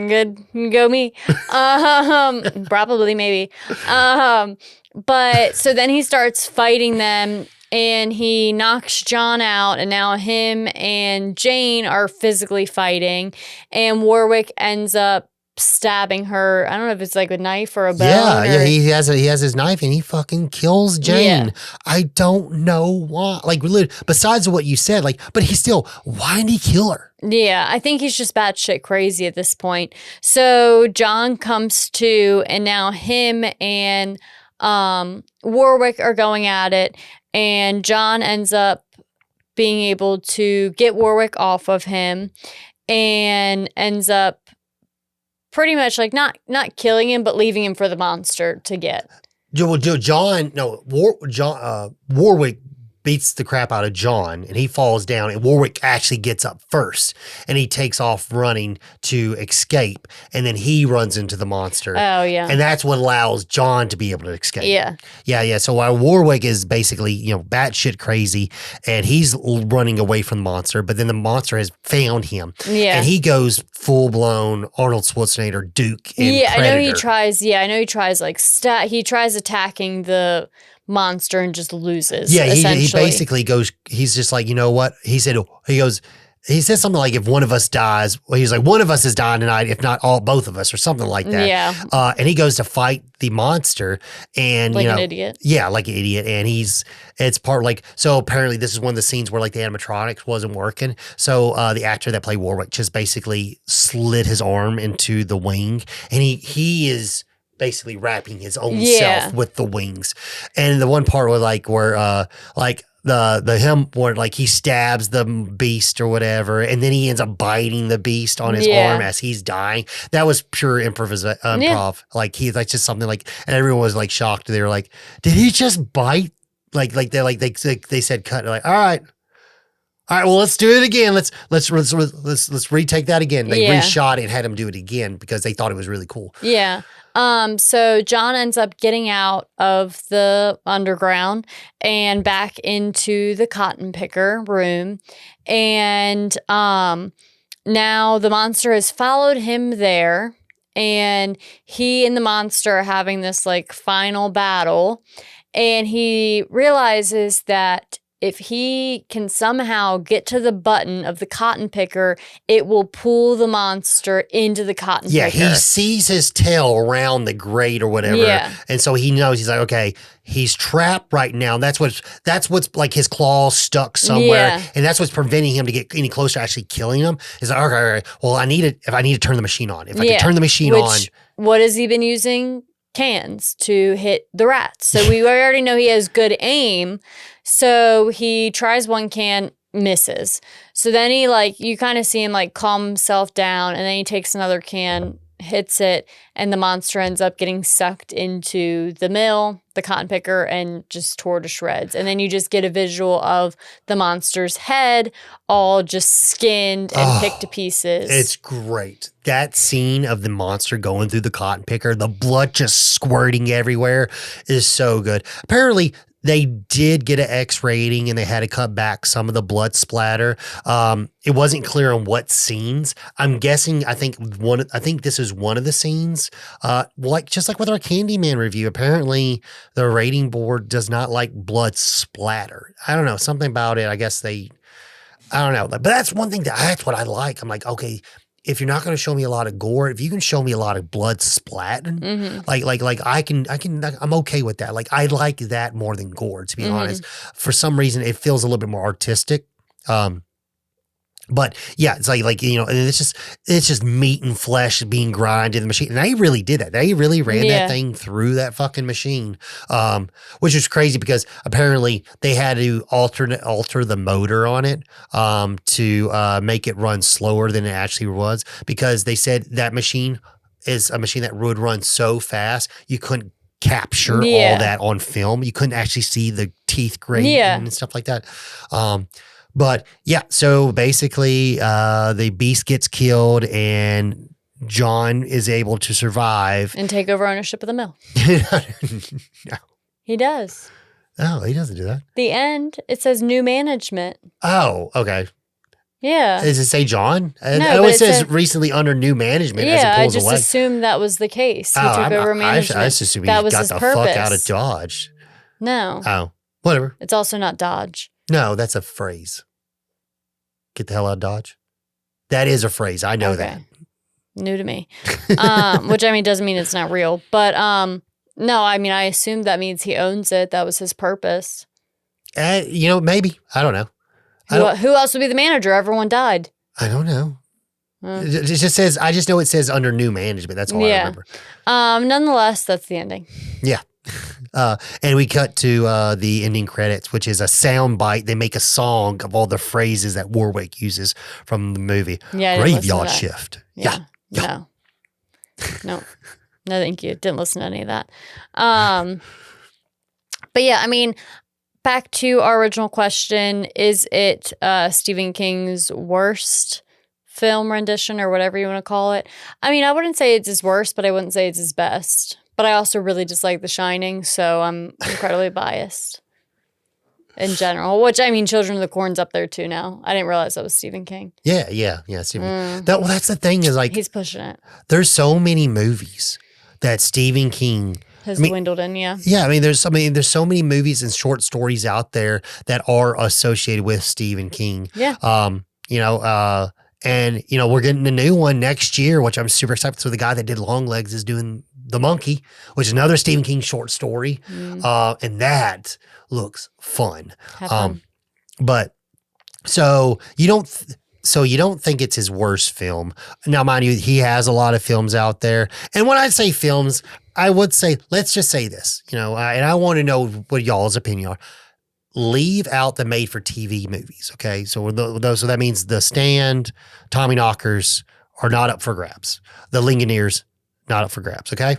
Good go me. Probably, maybe. But so then he starts fighting them, and he knocks John out, and now him and Jane are physically fighting, and Warwick ends up stabbing her. I don't know if it's like a knife or a bone. Yeah, he has his knife and he fucking kills Jane. Yeah. I don't know why. Besides what you said, but why did he kill her? Yeah, I think he's just batshit crazy at this point. So John comes to, and now him and Warwick are going at it, and John ends up being able to get Warwick off of him and ends up pretty much not killing him, but leaving him for the monster to get. Warwick beats the crap out of John, and he falls down, and Warwick actually gets up first, and he takes off running to escape, and then he runs into the monster. Oh, yeah. And that's what allows John to be able to escape. Yeah. Yeah. So while Warwick is basically, batshit crazy, and he's running away from the monster, but then the monster has found him. Yeah. And he goes full-blown Arnold Schwarzenegger Duke in Yeah, Predator. I know he tries like he tries attacking the monster and just loses. Yeah, he essentially. basically goes, he's just like, you know what? He said something like, if one of us dies, well, he's like, one of us is dying tonight, if not both of us, or something like that. Yeah. And he goes to fight the monster, and an idiot. Yeah, like an idiot. And it's part like, so apparently this is one of the scenes where like the animatronics wasn't working. So the actor that played Warwick just basically slid his arm into the wing, and he is basically wrapping his own self with the wings. And the one part was like where the him where like he stabs the beast or whatever, and then he ends up biting the beast on his arm as he's dying. That was pure improv. Like that's just something like, and everyone was like shocked. They were like, did he just bite? They said cut. They're like, all right, well, let's do it again. Let's retake that again. They reshot it and had him do it again because they thought it was really cool. Yeah. So John ends up getting out of the underground and back into the cotton picker room. And now the monster has followed him there, and he and the monster are having this like final battle. And he realizes that if he can somehow get to the button of the cotton picker, it will pull the monster into the cotton picker. Yeah, he sees his tail around the grate or whatever. Yeah. And so he knows, he's like, okay, he's trapped right now. That's what's like his claws stuck somewhere. Yeah. And that's what's preventing him to get any closer to actually killing him. He's like, okay, all right, well, I need to turn the machine on. If I can turn the machine on. What has he been using? Cans to hit the rats. So we already know he has good aim. So he tries one can, misses. So then he you kind of see him calm himself down, and then he takes another can, hits it, and the monster ends up getting sucked into the mill, the cotton picker, and just tore to shreds. And then you just get a visual of the monster's head all just skinned and picked to pieces. It's great. That scene of the monster going through the cotton picker, the blood just squirting everywhere, is so good. Apparently, they did get an X rating, and they had to cut back some of the blood splatter. It wasn't clear on what scenes. I'm guessing. I think this is one of the scenes. Just like with our Candyman review, apparently the rating board does not like blood splatter. I don't know, something about it. I guess I don't know. But that's one thing that's what I like. I'm like, okay, if you're not going to show me a lot of gore, if you can show me a lot of blood splatting, I'm okay with that. Like, I like that more than gore, to be honest. For some reason, it feels a little bit more artistic. But yeah, it's and it's just meat and flesh being grinded in the machine. And they really did that. They really ran that thing through that fucking machine, which is crazy because apparently they had to alter the motor on it to make it run slower than it actually was, because they said that machine is a machine that would run so fast you couldn't capture all that on film. You couldn't actually see the teeth grating and stuff like that. But yeah, so basically the beast gets killed and John is able to survive. And take over ownership of the mill. No. He does. Oh, he doesn't do that. The end, it says new management. Oh, okay. Yeah. Does it say John? No, it says recently under new management as it pulls away. I just assumed that was the case. He took over management. I just assumed he got the fuck out of Dodge. No. Oh, whatever. It's also not Dodge. No, that's a phrase. Get the hell out of Dodge. That is a phrase. I know that. New to me. Which, doesn't mean it's not real. But, no, I assumed that means he owns it. That was his purpose. Maybe. I don't know. Who else would be the manager? Everyone died. I don't know. It just says, I just know it says under new management. That's all I remember. Nonetheless, that's the ending. Yeah. And we cut to the ending credits, which is a sound bite. They make a song of all the phrases that Warwick uses from the movie. Yeah, Graveyard shift. Yeah. No. No, thank you. Didn't listen to any of that. But yeah, back to our original question, is it Stephen King's worst film rendition or whatever you want to call it? I mean, I wouldn't say it's his worst, but I wouldn't say it's his best. But I also really dislike The Shining, so I'm incredibly biased in general. Which, I mean, Children of the Corn's up there too now. I didn't realize that was Stephen King. Yeah, Stephen. That's the thing is like he's pushing it. There's so many movies that Stephen King has dwindled in, yeah. Yeah, I mean, there's so many movies and short stories out there that are associated with Stephen King. Yeah. And we're getting a new one next year, which I'm super excited. So the guy that did Longlegs is doing The Monkey, which is another Stephen King short story, and that looks fun. But so you don't think it's his worst film. Now, mind you, he has a lot of films out there. And when I say films, I would say, let's just say this, and I want to know what y'all's opinion are. Leave out the made-for-TV movies, okay? So that means The Stand, Tommy Knockers are not up for grabs. The Lingoneers, not up for grabs, okay?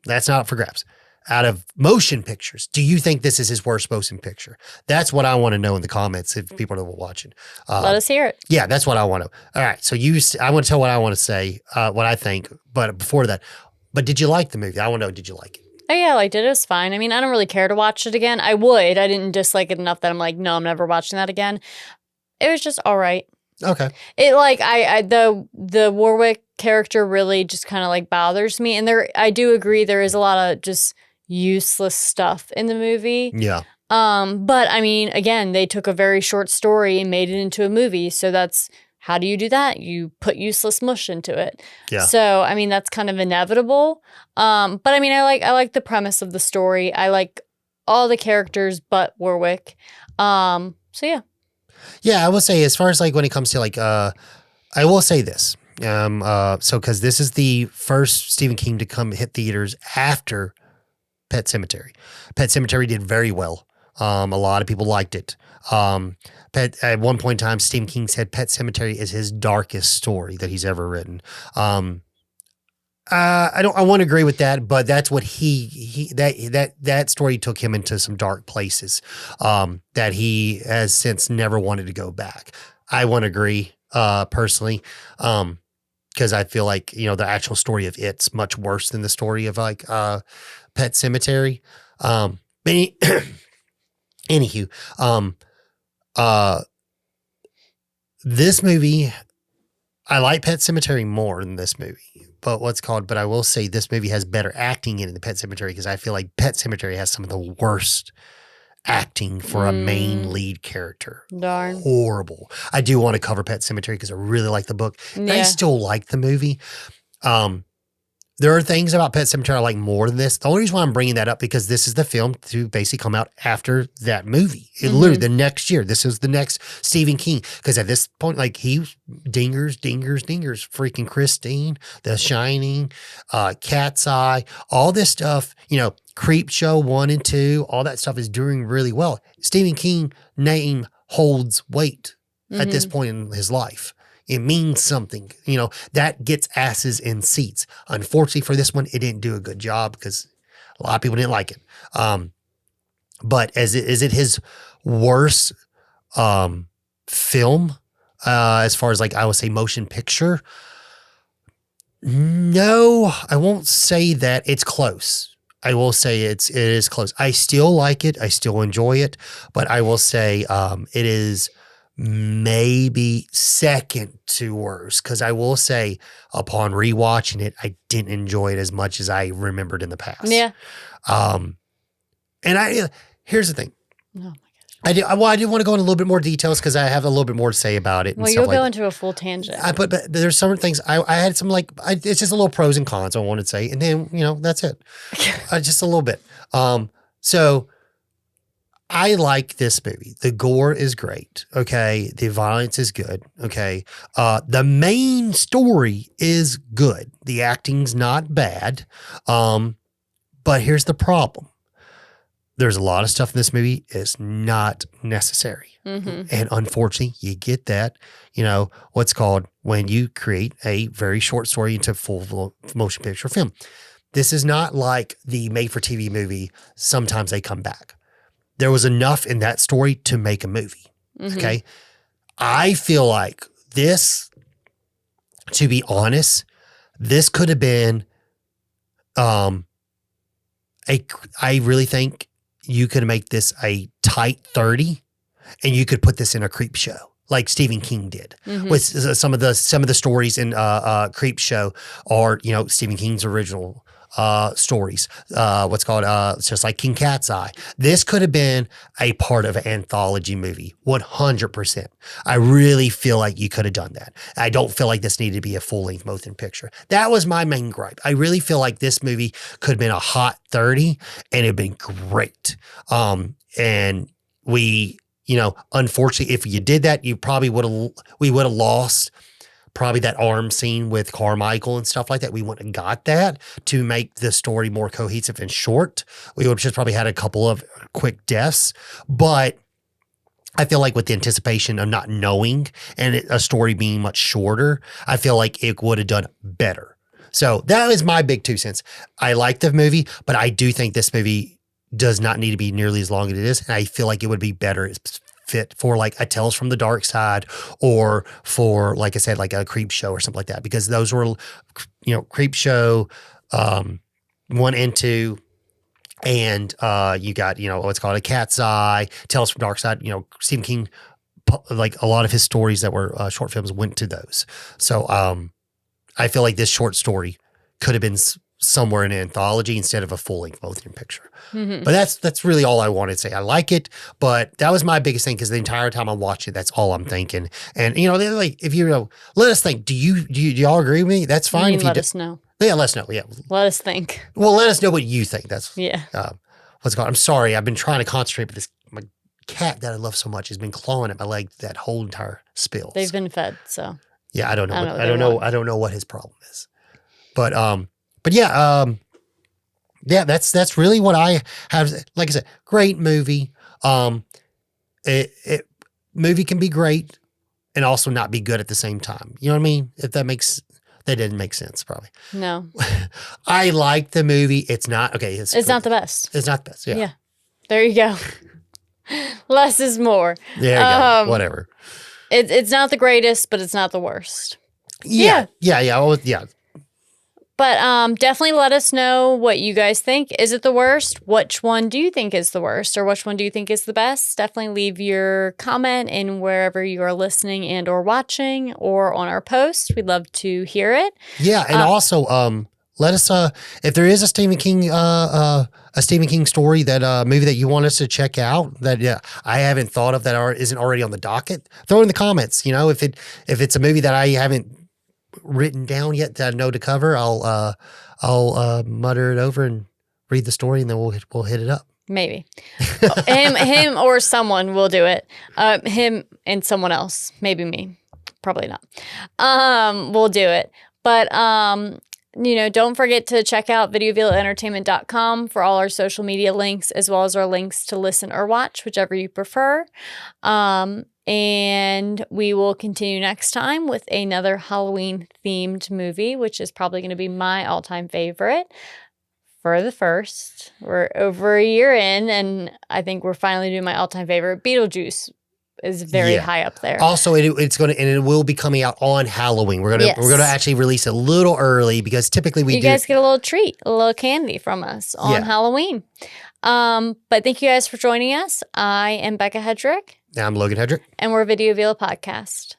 That's not up for grabs. Out of motion pictures, do you think this is his worst motion picture? That's what I want to know in the comments if people are watching. Let us hear it. Yeah, that's what I want to. All right, so I want to tell what I want to say, what I think. But before that, did you like the movie? I want to know, did you like it? Oh, yeah, I liked it. It was fine. I mean, I don't really care to watch it again. I would. I didn't dislike it enough that I'm like, no, I'm never watching that again. It was just all right. Okay. It like the Warwick character really just kind of like bothers me, and I do agree there is a lot of just useless stuff in the movie. Yeah. But I mean, again, they took a very short story and made it into a movie, so that's. How do you do that? You put useless mush into it. Yeah. So, I mean, that's kind of inevitable. But I mean, I like the premise of the story. I like all the characters but Warwick. So yeah. Yeah, I will say as far as like when it comes to like I will say this. So cuz this is the first Stephen King to come hit theaters after Pet Sematary. Pet Sematary did very well. A lot of people liked it. At one point in time, Stephen King said Pet Sematary is his darkest story that he's ever written. I want to agree with that, but that's what that story took him into some dark places that he has since never wanted to go back. I want to agree personally because I feel like the actual story of it's much worse than the story of like Pet Sematary. Anywho, this movie, I like Pet Sematary more than this movie, but I will say this movie has better acting in the Pet Sematary because I feel like Pet Sematary has some of the worst acting for a main lead character. Darn. Horrible. I do want to cover Pet Sematary because I really like the book. Yeah. I still like the movie. There are things about Pet Sematary I like more than this. The only reason why I'm bringing that up because this is the film to basically come out after that movie. Literally the next year. This is the next Stephen King. Because at this point, like dingers, freaking Christine, The Shining, Cat's Eye, all this stuff, Creep Show 1 and 2, all that stuff is doing really well. Stephen King name holds weight at this point in his life. It means something, that gets asses in seats. Unfortunately for this one, it didn't do a good job because a lot of people didn't like it. But is it his worst film as far as like I would say motion picture? No, I won't say that. It's close. I will say it is close. I still like it. I still enjoy it, but I will say it is maybe second to worst because I will say upon rewatching it, I didn't enjoy it as much as I remembered in the past. Yeah. And here's the thing. Oh my gosh. I did want to go into a little bit more details because I have a little bit more to say about it. Well, you'll go into a full tangent. But there's some things I had some it's just a little pros and cons I wanted to say, and then that's it. Just a little bit. So I like this movie. The gore is great. Okay, the violence is good. Okay, the main story is good. The acting's not bad. But here's the problem. There's a lot of stuff in this movie is not necessary. And unfortunately, you get that, what's called when you create a very short story into full motion picture film. This is not like the made-for-TV movie, Sometimes They Come Back. there was enough in that story to make a movie. Okay. I feel like this, to be honest, this could have been, I really think you could make this a tight 30 and you could put this in a creep show like Stephen King did. With some of the stories in Creep Show are, you know, Stephen King's original stories. What's called it's just like King Cat's Eye. This could have been a part of an anthology movie, 100%. I really feel like you could have done that. I don't feel like this needed to be a full-length motion picture. That was my main gripe. I really feel like this movie could have been a hot 30 and it'd been great. And we, you know, unfortunately, if you did that, we would have lost probably that arm scene with Carmichael and stuff like that. We wouldn't have got that to make the story more cohesive and short. We would have just probably had a couple of quick deaths. But I feel like with the anticipation of not knowing and a story being much shorter, I feel like it would have done better. So that is my big 2 cents. I like the movie, but I do think this movie does not need to be nearly as long as it is. And I feel like it would be better fit for like a Tales from the Dark Side or for, like I said, like a Creep Show or something like that, because those were, you know, Creep Show 1 and 2, and you got, you know, what's called A Cat's Eye, Tales from Dark Side. You know, Stephen King, like a lot of his stories that were short films went to those. So I feel like this short story could have been somewhere in an anthology instead of a full-length motion picture. But that's really all I wanted to say. I like it, but that was my biggest thing, because the entire time I watched it, that's all I'm thinking. And, you know, they're like, if you know, let us think. Do y'all agree with me? That's fine. If you let us know. Yeah, let us know. Yeah. Let us think. Well, let us know what you think. That's yeah. What's going on. I'm sorry. I've been trying to concentrate, but my cat that I love so much has been clawing at my leg that whole entire spill. They've been fed, so. Yeah, I don't know. I don't know what his problem is. But yeah, yeah, that's really what I have. Like I said, great movie. Movie can be great and also not be good at the same time. You know what I mean? That didn't make sense, probably. No. I like the movie. It's not okay. It's not the best. It's not the best. Yeah. Yeah. There you go. Less is more. There you go. Whatever. It's not the greatest, but it's not the worst. Yeah. Yeah. But definitely let us know what you guys think. Is it the worst? Which one do you think is the worst? Or which one do you think is the best? Definitely leave your comment in wherever you are listening and or watching, or on our post. We'd love to hear it. Yeah, and also let us if there is a Stephen King story, that movie that you want us to check out that I haven't thought of, that isn't already on the docket, throw it in the comments. You know, if it's a movie that I haven't written down yet that I know to cover, I'll mutter it over and read the story, and then we'll hit it up. Maybe him or someone will do it. Him and someone else, maybe me, probably not. We'll do it, but you know, don't forget to check out videovilaentertainment.com for all our social media links, as well as our links to listen or watch, whichever you prefer. And we will continue next time with another Halloween-themed movie, which is probably going to be my all-time favorite for the first. We're over a year in, and I think we're finally doing my all-time favorite. Beetlejuice is very high up there. Also, it will be coming out on Halloween. We're gonna actually release it a little early, because typically you guys get a little treat, a little candy from us on Halloween. But thank you guys for joining us. I am Becca Hedrick. I'm Logan Hedrick. And we're Video Vila Podcast.